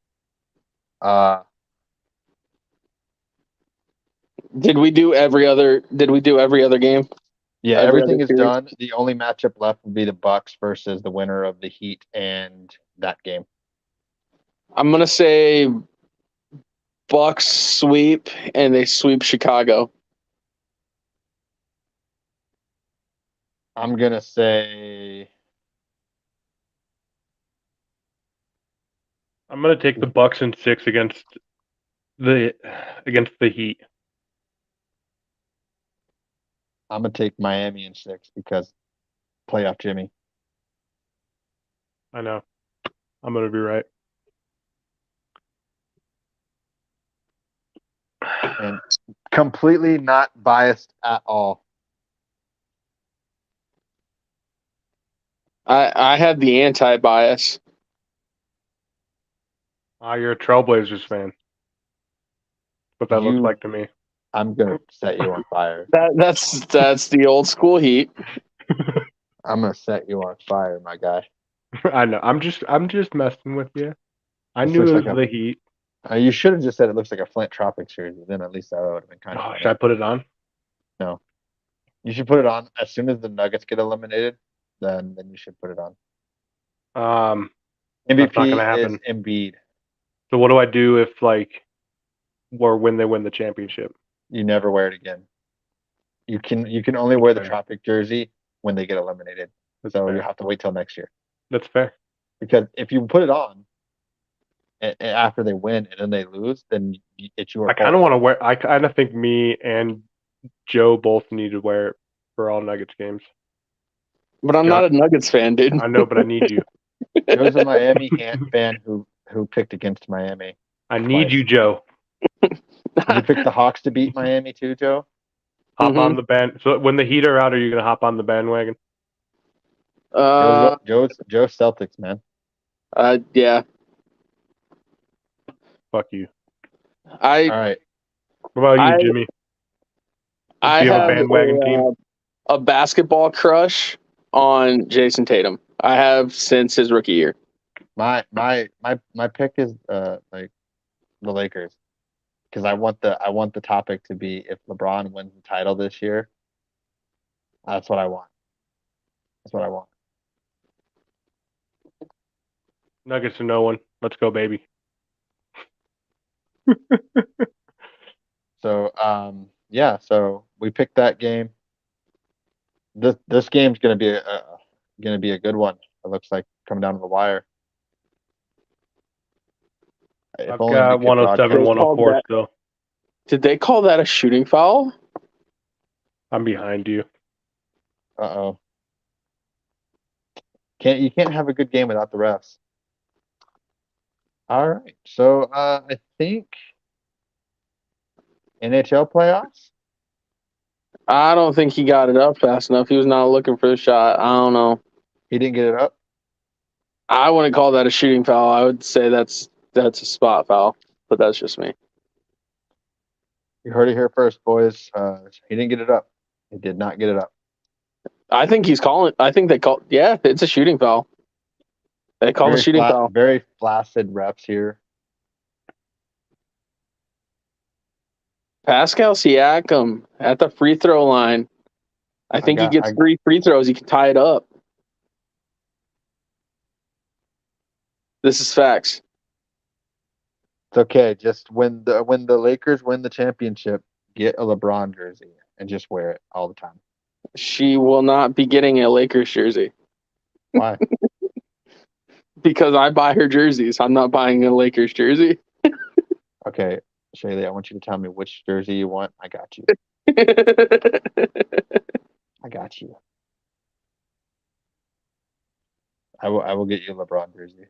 S4: Did we do every other game?
S1: Yeah, everything is done. The only matchup left will be the Bucks versus the winner of the Heat and that game.
S4: I'm gonna say Bucks sweep, and they sweep Chicago.
S1: I'm gonna say
S2: I'm gonna take the Bucks in 6 against the Heat.
S1: I'm gonna take Miami in 6 because playoff Jimmy.
S2: I know. I'm gonna be right.
S1: And completely not biased at all.
S4: I have the anti-bias.
S2: You're a Trailblazers fan. What that looks like to me.
S1: I'm gonna set you on fire.
S4: That's the old school Heat.
S1: I'm gonna set you on fire, my guy.
S2: I know. I'm just messing with you. I
S1: This
S2: knew it
S1: looks
S2: was
S1: like
S2: the Heat.
S1: You should have just said it looks like a Flint Tropics jersey. Then at least that would have been kind of funny.
S2: Should I put it on?
S1: No. You should put it on as soon as the Nuggets get eliminated. Then you should put it on.
S2: That's not
S1: MVP
S2: gonna happen.
S1: is Embiid.
S2: So what do I do if when they win the championship?
S1: You never wear it again. You can only wear the Tropic jersey when they get eliminated.
S2: That's
S1: so
S2: fair.
S1: you have to wait till next year.
S2: That's fair.
S1: Because if you put it on after they win and then they lose, then it's your fault.
S2: I kind of want to wear. I kind of think me and Joe both need to wear it for all Nuggets games.
S4: But I'm not a Nuggets fan, dude.
S2: I know, but I need you.
S1: Joe's a Miami fan who picked against Miami.
S2: I need you, Joe.
S1: Did you pick the Hawks to beat Miami too, Joe?
S2: Hop on the band. So when the Heat are out, are you gonna hop on the bandwagon?
S1: Joe's Celtics, man.
S4: Yeah.
S2: Fuck you.
S1: All right.
S2: What about you, Jimmy?
S4: I
S2: have
S4: have
S2: a bandwagon team.
S4: A basketball crush on Jason Tatum. I have since his rookie year.
S1: My pick is like the Lakers, because I want the topic to be if LeBron wins the title this year. That's what I want.
S2: Nuggets to no one. Let's go, baby.
S1: So yeah, so we picked that game. This game's gonna be a good one. It looks like coming down to the wire.
S2: I've got 107, 104 still.
S4: Did they call that a shooting foul?
S2: I'm behind you.
S1: Uh-oh. You can't have a good game without the refs. All right. So I think NHL playoffs?
S4: I don't think he got it up fast enough. He was not looking for the shot. I don't know.
S1: He didn't get it up?
S4: I wouldn't call that a shooting foul. I would say that's a spot foul, but that's just me.
S1: You heard it here first, boys. He didn't get it up. He did not get it up.
S4: I think he's calling. I think they call. Yeah, it's a shooting foul. They call a shooting foul.
S1: Very flaccid refs here.
S4: Pascal Siakam at the free throw line. I think he gets 3 free throws. He can tie it up. This is facts.
S1: It's okay. Just when the Lakers win the championship, get a LeBron jersey and just wear it all the time.
S4: She will not be getting a Lakers jersey.
S1: Why?
S4: Because I buy her jerseys. I'm not buying a Lakers jersey.
S1: Okay, Shaylee, I want you to tell me which jersey you want. I got you. I got you. I will get you a LeBron jersey.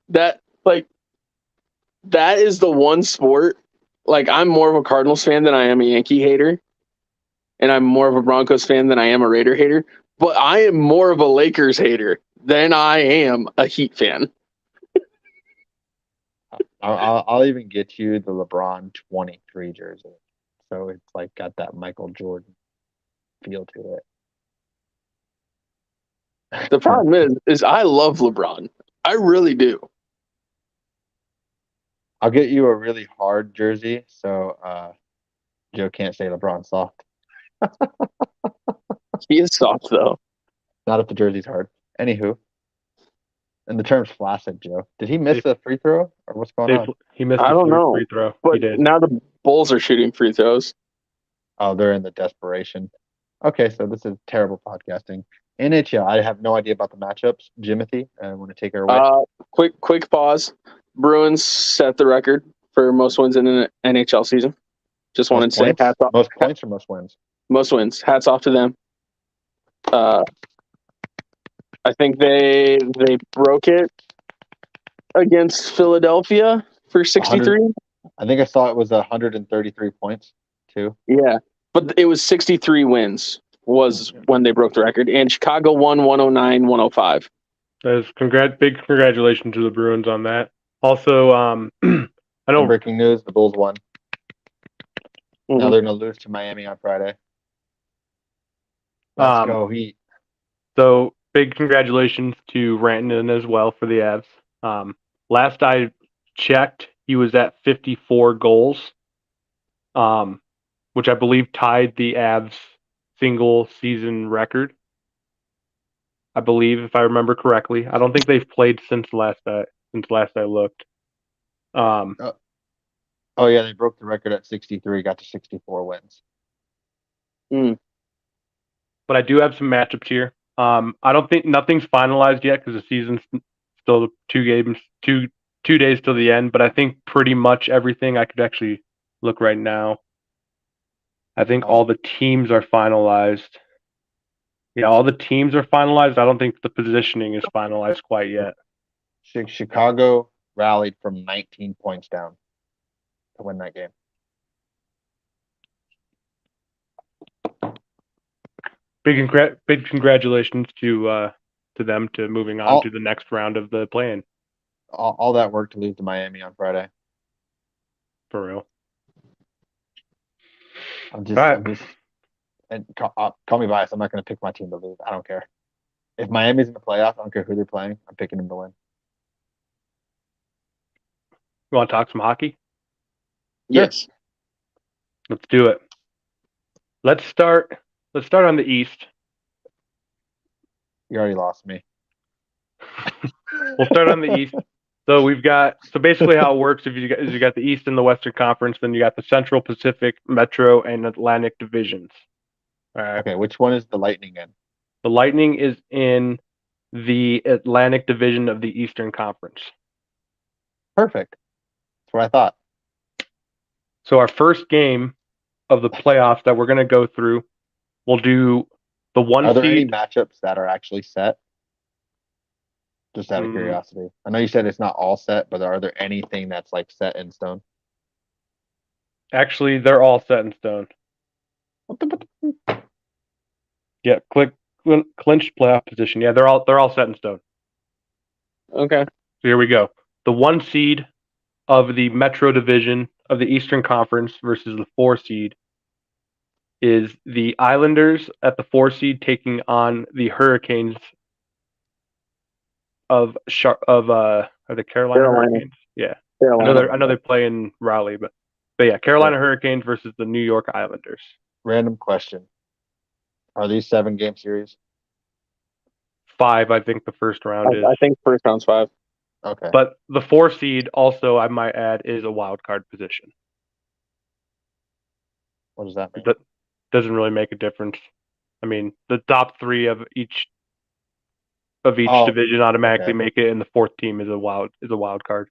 S4: That is the one sport. Like, I'm more of a Cardinals fan than I am a Yankee hater. And I'm more of a Broncos fan than I am a Raider hater. But I am more of a Lakers hater than I am a Heat fan.
S1: I'll even get you the LeBron 23 jersey. So it's like got that Michael Jordan feel to it.
S4: The problem is I love LeBron. I really do.
S1: I'll get you a really hard jersey so Joe can't say LeBron's soft.
S4: He is soft, though.
S1: Not if the jersey's hard. Anywho. And the term's flaccid, Joe. Did he miss a free throw? Or what's going on?
S2: He missed
S4: I don't know.
S2: free throw.
S4: But
S2: he did.
S4: Now the Bulls are shooting free throws.
S1: Oh, they're in the desperation. Okay, so this is terrible podcasting. NHL, I have no idea about the matchups. Jimothy, I want to take her away.
S4: Quick pause. Bruins set the record for most wins in an NHL season. Just wanted to say hats off.
S1: Most points or most wins?
S4: Most wins. Hats off to them. I think they broke it against Philadelphia for 63.
S1: I think I saw it was 133 points too.
S4: Yeah, but it was 63 wins was when they broke the record, and Chicago won 109, 105.
S2: Big congratulations to the Bruins on that. Also, I know
S1: breaking news: the Bulls won.
S4: Mm-hmm.
S1: Now they're going to lose to Miami on Friday. Let's go Heat.
S2: So big congratulations to Rantanen as well for the Avs. Last I checked, he was at 54 goals, which I believe tied the Avs single season record. I believe, if I remember correctly. I don't think they've played since last I looked.
S1: Oh yeah, they broke the record at 63, got to 64 wins.
S2: But I do have some matchups here. I don't think nothing's finalized yet because the season's still 2 games, 2 days till the end. But I think pretty much everything I could actually look right now. I think all the teams are finalized. Yeah, all the teams are finalized. I don't think the positioning is finalized quite yet.
S1: Chicago rallied from 19 points down to win that game.
S2: Big congratulations to them to moving on to the next round of the play-in.
S1: All that work to lose to Miami on Friday.
S2: For real.
S1: I'm just and call me biased. I'm not going to pick my team to lose. I don't care. If Miami's in the playoffs, I don't care who they're playing. I'm picking them to win.
S2: You want to talk some hockey?
S4: Yes.
S2: Let's do it. Let's start on the East.
S1: You already lost me.
S2: We'll start on the East. So basically how it works is you got the East and the Western Conference, then you got the Central, Pacific, Metro, and Atlantic divisions. All right.
S1: Okay, which one is the Lightning in?
S2: The Lightning is in the Atlantic division of the Eastern Conference.
S1: Perfect. That's what I thought.
S2: So our first game of the playoffs that we're going to go through, we'll do the one seed.
S1: Are there any matchups that are actually set? Just out of curiosity. I know you said it's not all set, but are there anything that's like set in stone?
S2: Actually, they're all set in stone. Yeah, clinched playoff position. Yeah, they're all set in stone.
S4: Okay.
S2: So here we go. The 1 seed of the Metro division of the Eastern Conference versus the 4 seed is the Islanders at the 4 seed taking on the Hurricanes are the Carolina Hurricanes? Yeah.
S4: Carolina.
S2: I know they play in Raleigh, but yeah, Carolina Hurricanes versus the New York Islanders.
S1: Random question. Are these 7-game series?
S2: 5, I think the first round is.
S4: I think first round's 5.
S1: Okay.
S2: But the 4 seed also, I might add, is a wild card position.
S1: What does that mean?
S2: That doesn't really make a difference. I mean, the top 3 of each division automatically make it, and the 4th team is a wild card.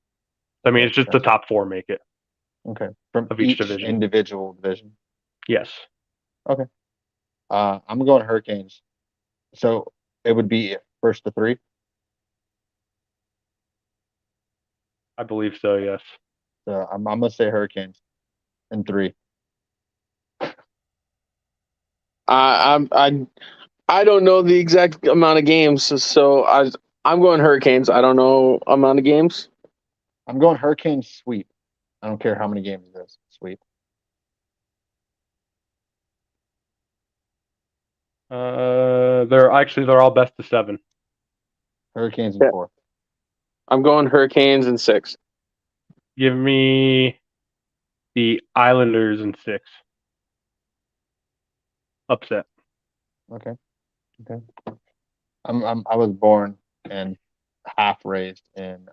S2: I mean, it's just the top 4 make it.
S1: Okay. From
S2: of each division.
S1: Individual division.
S2: Yes.
S1: Okay. I'm going Hurricanes. So it would be first to 3.
S2: I believe so. Yes.
S1: So I'm gonna say Hurricanes in 3.
S4: I don't know the exact amount of games, so I'm going Hurricanes. I don't know amount of games.
S1: I'm going Hurricanes sweep. I don't care how many games it is. Sweep.
S2: They're all best of 7.
S1: Hurricanes in 4.
S4: I'm going Hurricanes in 6.
S2: Give me the Islanders in 6. Upset.
S1: Okay. I was born and half raised in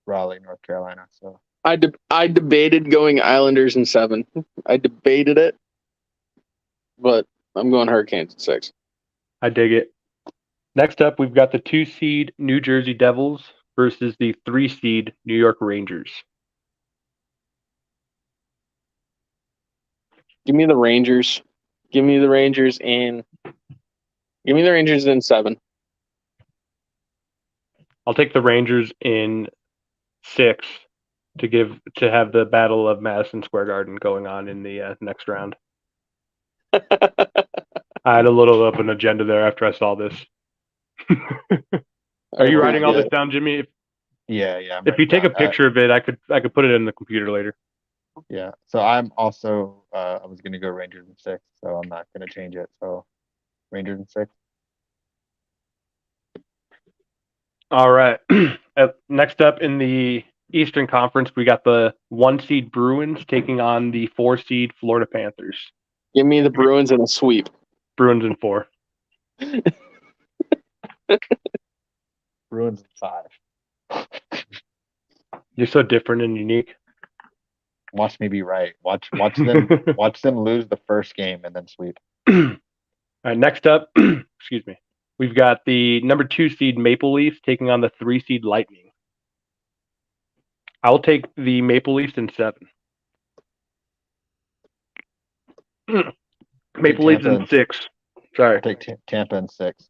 S1: Raleigh, North Carolina. So
S4: I debated going Islanders in 7. I debated it, but I'm going Hurricanes in 6.
S2: I dig it. Next up, we've got the 2 seed New Jersey Devils versus the 3 seed New York Rangers.
S4: Give me the Rangers. Give me the Rangers in 7.
S2: I'll take the Rangers in 6. to have the Battle of Madison Square Garden going on in the next round. I had a little of an agenda there after I saw this. Are you writing all this down, Jimmy?
S1: Yeah.
S2: If you take a picture of it, I could put it in the computer later.
S1: Yeah. So I'm also I was gonna go Rangers in 6, so I'm not gonna change it. So Rangers in 6.
S2: All right. Next up in the Eastern Conference, we got the 1 seed Bruins taking on the 4 seed Florida Panthers.
S4: Give me the Bruins in a sweep.
S2: Bruins in 4.
S1: Bruins in 5.
S2: You're so different and unique.
S1: Watch me be right. Watch them lose the first game and then sweep.
S2: All right, next up, excuse me. We've got the number 2 seed Maple Leafs taking on the 3 seed Lightning. I'll take the Maple Leafs in 7. Maple Leafs in 6. Sorry.
S1: I'll take Tampa in 6.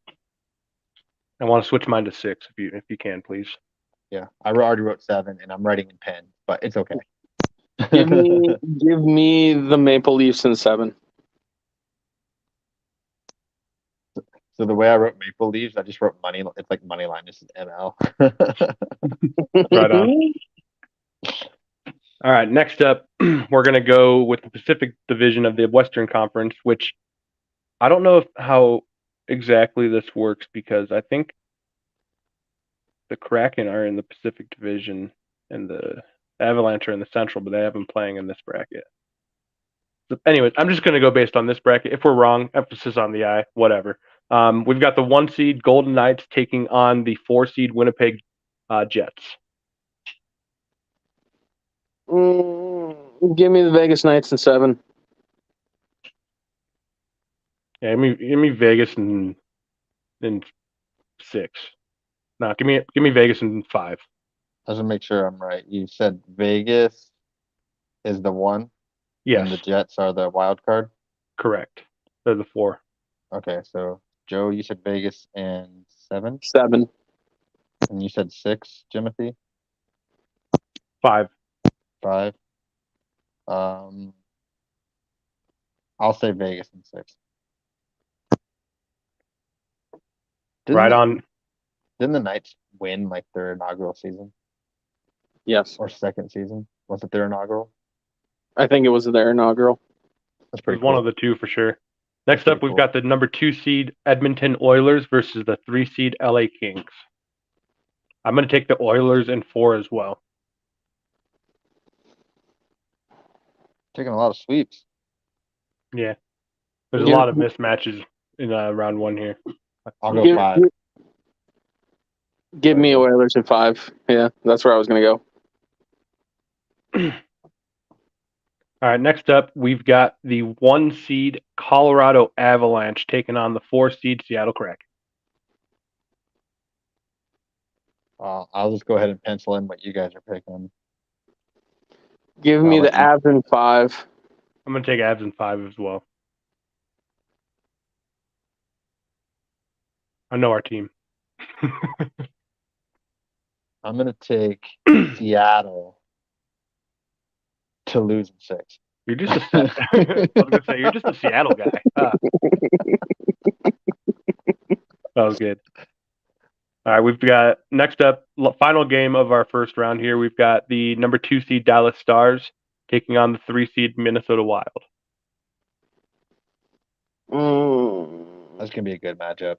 S2: I want to switch mine to 6 if you can, please.
S1: Yeah, I already wrote 7, and I'm writing in pen, but it's okay.
S4: Give me the Maple Leafs in 7.
S1: So the way I wrote Maple Leafs, I just wrote money. It's like money line. This is ML.
S2: Right on. All right, next up, we're going to go with the Pacific Division of the Western Conference, which I don't know how exactly this works because I think the Kraken are in the Pacific Division and the Avalanche are in the Central, but they haven't been playing in this bracket. So anyways, I'm just going to go based on this bracket. If we're wrong, emphasis on the I, whatever. We've got the 1 seed Golden Knights taking on the 4 seed Winnipeg Jets.
S4: Give me the Vegas Knights in 7.
S2: Yeah, give me Vegas in 6. No, give me Vegas in 5.
S1: I just make sure I'm right. You said Vegas is the 1,
S2: Yes,
S1: and the Jets are the wild card.
S2: correct. They're the 4.
S1: Okay, so Joe, you said Vegas and 7,
S4: 7.
S1: and you said 6, Timothy.
S2: 5.
S1: 5. I'll say Vegas in 6.
S2: Right on.
S1: Didn't the Knights win like their inaugural season
S4: Yes.
S1: or second season? Was it their inaugural?
S4: I think it was their inaugural.
S1: That's
S2: It
S1: pretty
S2: was
S1: cool.
S2: one of the 2 for sure. Next up, we've got the number 2 seed Edmonton Oilers versus the 3 seed LA Kings. I'm going to take the Oilers in 4 as well.
S1: Taking a lot of sweeps.
S2: Yeah. There's a lot of mismatches in round 1 here.
S1: I'll go 5.
S4: Give me Oilers in 5. Yeah, that's where I was going to
S2: go. All right, next up, we've got the 1 seed Colorado Avalanche taking on the 4 seed Seattle Kraken.
S1: I'll just go ahead and pencil in what you guys are picking.
S4: Give me the Avs in 5.
S2: I'm going to take Avs in 5 as well. I know our team.
S1: I'm going to take Seattle to lose in 6.
S2: You're just I was going to say, you're just a Seattle guy. That was good. All right, we've got next up, final game of our first round here. We've got the number 2 seed Dallas Stars taking on the 3 seed Minnesota Wild.
S1: That's going to be a good matchup.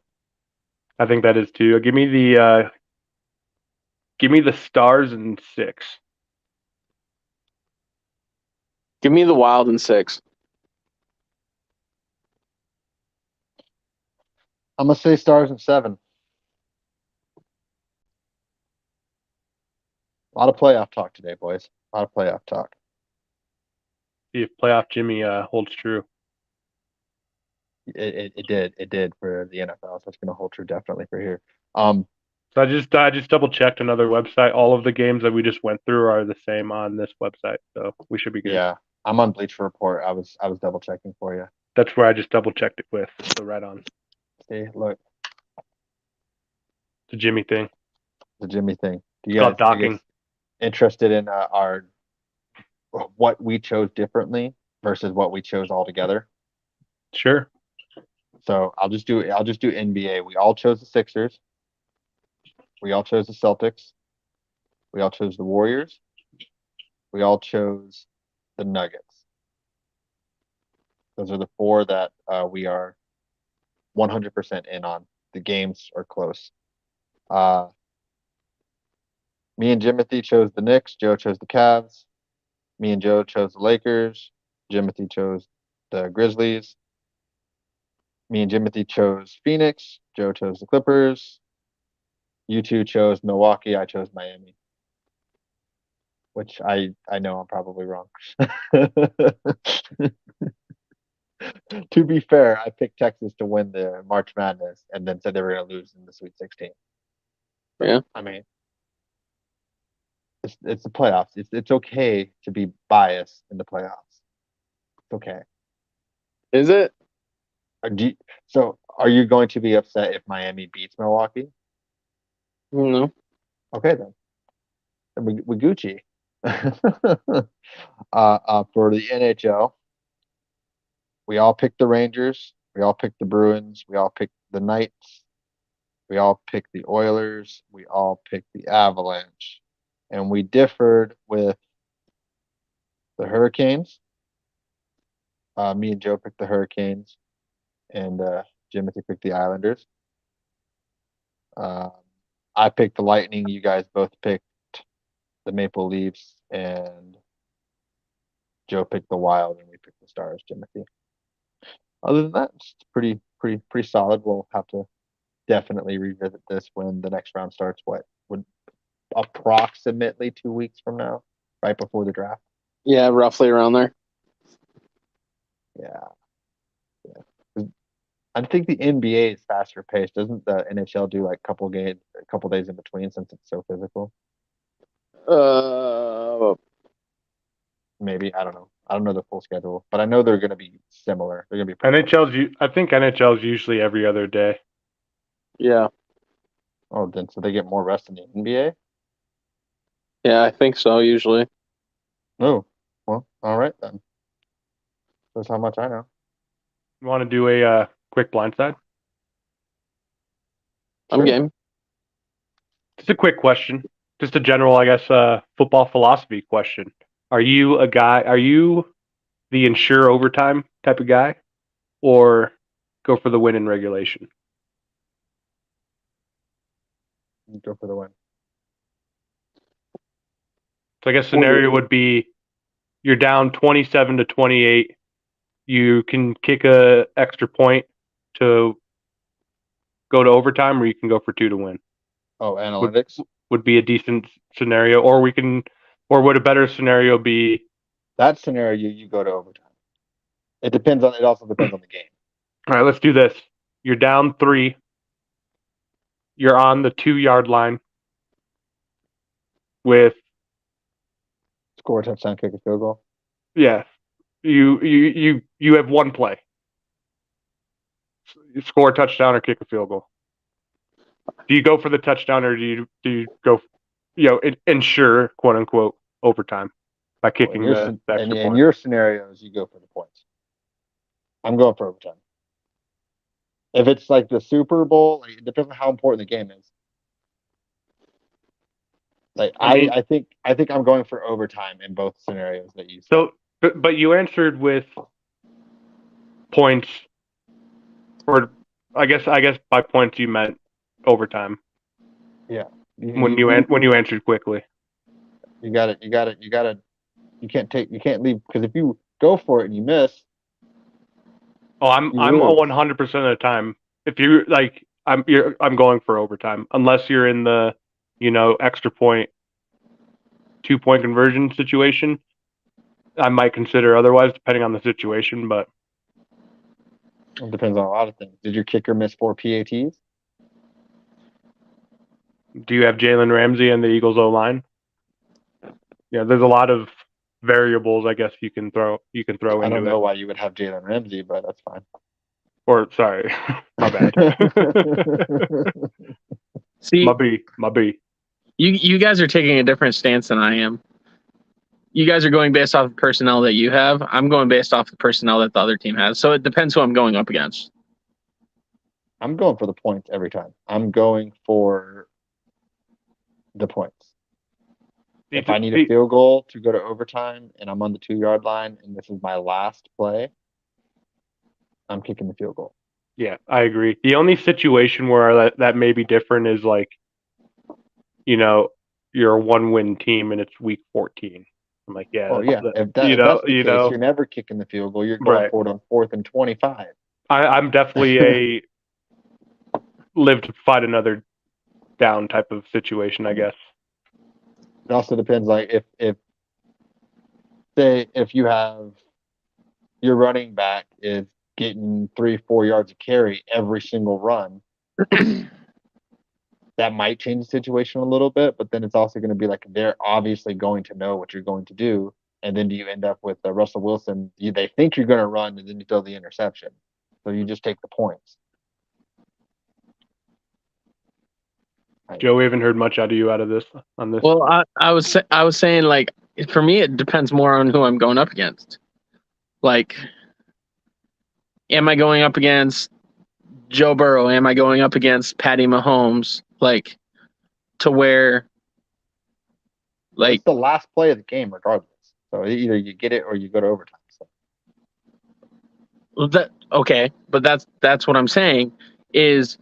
S2: I think that is too. Give me the Stars in 6.
S4: Give me the Wild in 6.
S1: I'm going to say Stars in 7. A lot of playoff talk today, boys. A lot of playoff talk.
S2: See if playoff Jimmy holds true.
S1: It did for the NFL, so it's going to hold true definitely for here.
S2: So I just double checked another website. All of the games that we just went through are the same on this website, so we should be good.
S1: Yeah, I'm on Bleacher Report. I was double checking for you.
S2: That's where I just double checked it with. So right on.
S1: See, look,
S2: it's a Jimmy thing.
S1: The Jimmy thing.
S2: It's called docking.
S1: interested in our what we chose differently versus what we chose altogether.
S2: Sure.
S1: So I'll just do NBA. We all chose the Sixers. We all chose the Celtics. We all chose the Warriors. We all chose the Nuggets. Those are the four that we are 100% in on. The games are close. Me and Jimothy chose the Knicks. Joe chose the Cavs. Me and Joe chose the Lakers. Jimothy chose the Grizzlies. Me and Jimothy chose Phoenix. Joe chose the Clippers. You two chose Milwaukee. I chose Miami. Which I know I'm probably wrong. To be fair, I picked Texas to win the March Madness and then said they were going to lose in the Sweet 16.
S4: Yeah.
S1: I mean, it's the playoffs. It's okay to be biased in the playoffs. It's okay.
S4: Is it?
S1: So are you going to be upset if Miami beats Milwaukee?
S4: No.
S1: Okay then. We Gucci. For the NHL, we all picked the Rangers. We all picked the Bruins. We all picked the Knights. We all picked the Oilers. We all picked the Avalanche. And we differed with the Hurricanes. Me and Joe picked the Hurricanes, and Jimothy picked the Islanders. I picked the Lightning. You guys both picked the Maple Leafs, and Joe picked the Wild, and we picked the Stars. Jimothy. Other than that, it's pretty solid. We'll have to definitely revisit this when the next round starts. What would approximately 2 weeks from now, right before the draft?
S4: Yeah, roughly around there.
S1: Yeah. I think the NBA is faster paced. Doesn't the NHL do like a couple days in between since it's so physical? Maybe I don't know. I don't know the full schedule, but I know they're going to be similar. They're going to be pretty close.
S2: I think NHL's usually every other day.
S4: Yeah.
S1: Oh, then so they get more rest in the NBA?
S4: Yeah, I think so, usually.
S1: Oh, well, all right then. That's how much I know.
S2: You want to do a quick blindside?
S4: I'm game.
S2: Just a quick question. Just a general, I guess, football philosophy question. Are you the ensure overtime type of guy, or go for the win in regulation?
S1: Go for the win.
S2: So I guess scenario would be you're down 27-28. You can kick a extra point to go to overtime, or you can go for 2 to win.
S1: Oh, analytics
S2: would be a decent scenario, or would a better scenario be
S1: that scenario? You go to overtime. It depends on. It also depends on the game.
S2: All right, let's do this. You're down 3. You're on the 2-yard line with
S1: Score a touchdown, kick a field goal.
S2: Yeah, you have one play. You score a touchdown or kick a field goal. Do you go for the touchdown, or do you go, ensure quote unquote overtime by kicking the extra point?
S1: In your scenarios, you go for the points. I'm going for overtime. If it's like the Super Bowl, it depends on how important the game is. Like I think I'm going for overtime in both scenarios that you said.
S2: So, but you answered with points, or I guess by points you meant overtime.
S1: Yeah.
S2: When you answered quickly.
S1: You got it. You can't leave, because if you go for it and you miss.
S2: Oh, I'm 100% of the time. If you like, I'm going for overtime unless you're in the, extra point, 2-point conversion situation. I might consider otherwise, depending on the situation, but
S1: it depends on a lot of things. Did your kicker miss 4 PATs?
S2: Do you have Jalen Ramsey and the Eagles O-line? Yeah, there's a lot of variables, I guess you can throw into it.
S1: I don't know why you would have Jalen Ramsey, but that's fine.
S2: Or sorry, my bad.
S4: See,
S2: my B.
S4: You guys are taking a different stance than I am. You guys are going based off of personnel that you have. I'm going based off the personnel that the other team has. So it depends who I'm going up against.
S1: I'm going for the points every time. I'm going for the points. If I need a field goal to go to overtime and I'm on the 2-yard line and this is my last play, I'm kicking the field goal.
S2: Yeah, I agree. The only situation where that may be different is like, you're a 1-win team and it's week 14. I'm like, yeah.
S1: Oh yeah, if that's the case, you're never kicking the field goal. You're going for it on 4th and 25.
S2: I'm definitely a live to fight another down type of situation, I guess.
S1: It also depends, like if you have your running back is getting 3-4 yards of carry every single run, that might change the situation a little bit. But then it's also going to be like they're obviously going to know what you're going to do, and then do you end up with Russell Wilson? They think you're going to run, and then you throw the interception, so you just take the points.
S2: Joe, we haven't heard much out of you on this.
S4: Well, I was saying, like, for me, it depends more on who I'm going up against. Like, am I going up against Joe Burrow? Am I going up against Patty Mahomes? Like, to where, like,
S1: it's the last play of the game, regardless. So either you get it or you go to overtime. So.
S4: Okay, but that's what I'm saying is,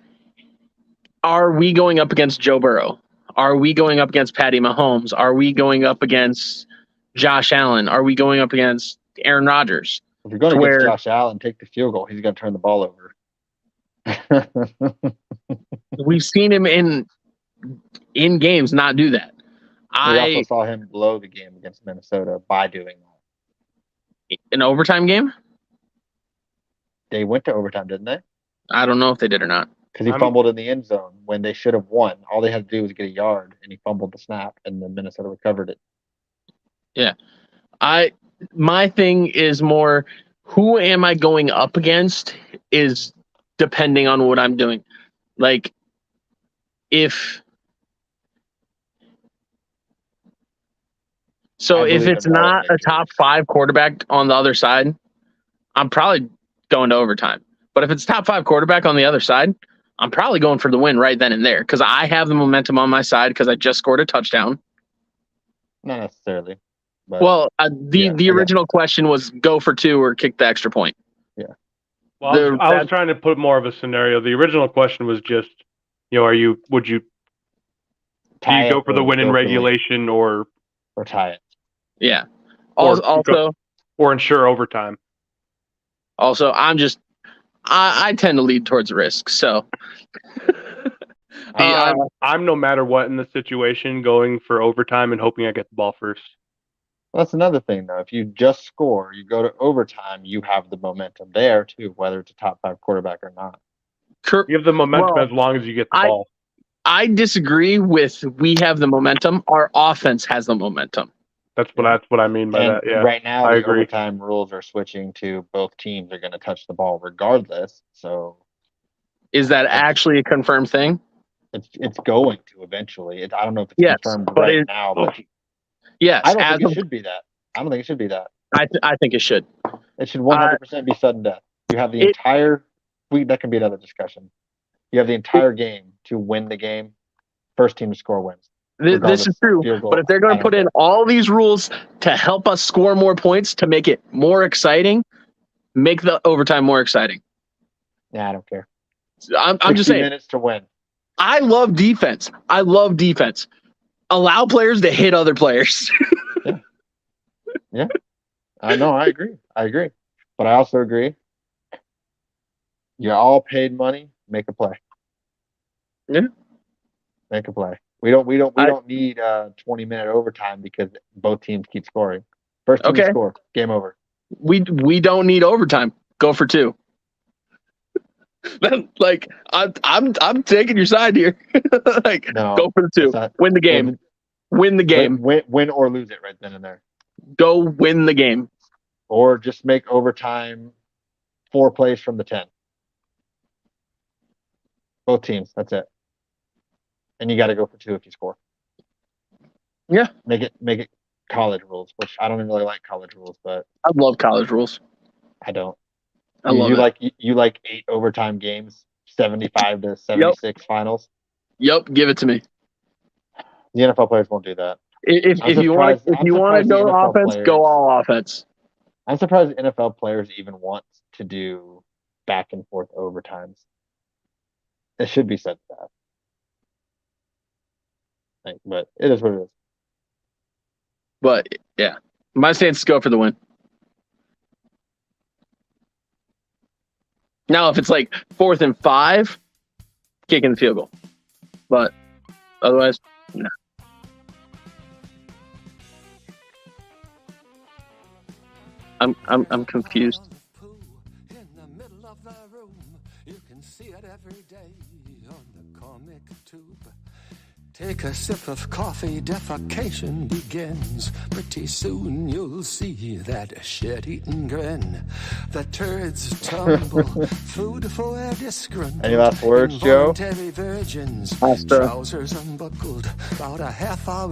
S4: are we going up against Joe Burrow? Are we going up against Patty Mahomes? Are we going up against Josh Allen? Are we going up against Aaron Rodgers?
S1: If you're going against Josh Allen, take the field goal. He's going to turn the ball over.
S4: We've seen him in games not do that.
S1: We also saw him blow the game against Minnesota by doing that.
S4: An overtime game?
S1: They went to overtime, didn't they?
S4: I don't know if they did or not.
S1: Because he fumbled in the end zone when they should have won. All they had to do was get a yard, and he fumbled the snap, and then Minnesota recovered it.
S4: Yeah. My thing is more, who am I going up against is depending on what I'm doing. Like, if it's not a top 5 quarterback on the other side, I'm probably going to overtime. But if it's top 5 quarterback on the other side, I'm probably going for the win right then and there because I have the momentum on my side because I just scored a touchdown.
S1: Not necessarily.
S4: But well, the original question was go for 2 or kick the extra point.
S1: Yeah.
S2: Well, I was trying to put more of a scenario. The original question was just, do you go for the win in regulation or
S1: tie it?
S4: Yeah. Or
S2: ensure overtime.
S4: Also, I tend to lead towards risk, so.
S2: I'm no matter what in the situation going for overtime and hoping I get the ball first.
S1: Well, that's another thing, though. If you just score, you go to overtime, you have the momentum there, too, whether it's a top 5 quarterback or not.
S2: You have the momentum as long as you get the ball.
S4: I disagree with we have the momentum. Our offense has the momentum.
S2: That's what I mean by that. Yeah.
S1: Right now, the overtime rules are switching to both teams are going to touch the ball regardless. So,
S4: is that actually a confirmed thing?
S1: It's going to eventually. I don't know if it's confirmed now, but
S4: yes,
S1: I don't think it should be that. I don't think it should be that.
S4: I think it should.
S1: It should 100% be sudden death. You have the entire week. That can be another discussion. You have the entire game to win the game. First team to score wins.
S4: This is true, but if they're going to put in all these rules to help us score more points to make it more exciting, make the overtime more exciting.
S1: Yeah, I don't care.
S4: I'm just saying.
S1: 60 minutes to win.
S4: I love defense. Allow players to hit other players.
S1: Yeah. No, I agree. But I also agree. You're all paid money. Make a play.
S4: Yeah.
S1: Make a play. We don't need 20-minute overtime because both teams keep scoring. First team to score, game over.
S4: We don't need overtime. Go for 2. Like I'm taking your side here. Go for the 2. Win the game. Win the game.
S1: Win or lose it right then and there.
S4: Go win the game.
S1: Or just make overtime 4 plays from the 10. Both teams. That's it. And you got to go for 2 if you score.
S4: Yeah.
S1: Make it college rules, which I don't even really like college rules, but
S4: I love college rules.
S1: I don't.
S4: I love it.
S1: You like 8 overtime games, 75 to 76 finals.
S4: Yep, give it to me.
S1: The NFL players won't do that.
S4: If you want to go offense, go all offense.
S1: I'm surprised the NFL players even want to do back and forth overtimes. It should be said that. But it is what it is.
S4: But yeah, my stance is go for the win. Now, if it's like 4th and 5, kicking the field goal. But otherwise, no. I'm confused.
S5: In the middle of the room, you can see it every day on the comic tube. Take a sip of coffee, defecation begins. Pretty soon you'll see that shit-eating grin. The turds tumble, food for a disgruntled.
S1: Any last words, Joe?
S5: Involuntary virgins,
S4: Last,
S5: trousers unbuckled, about a half hour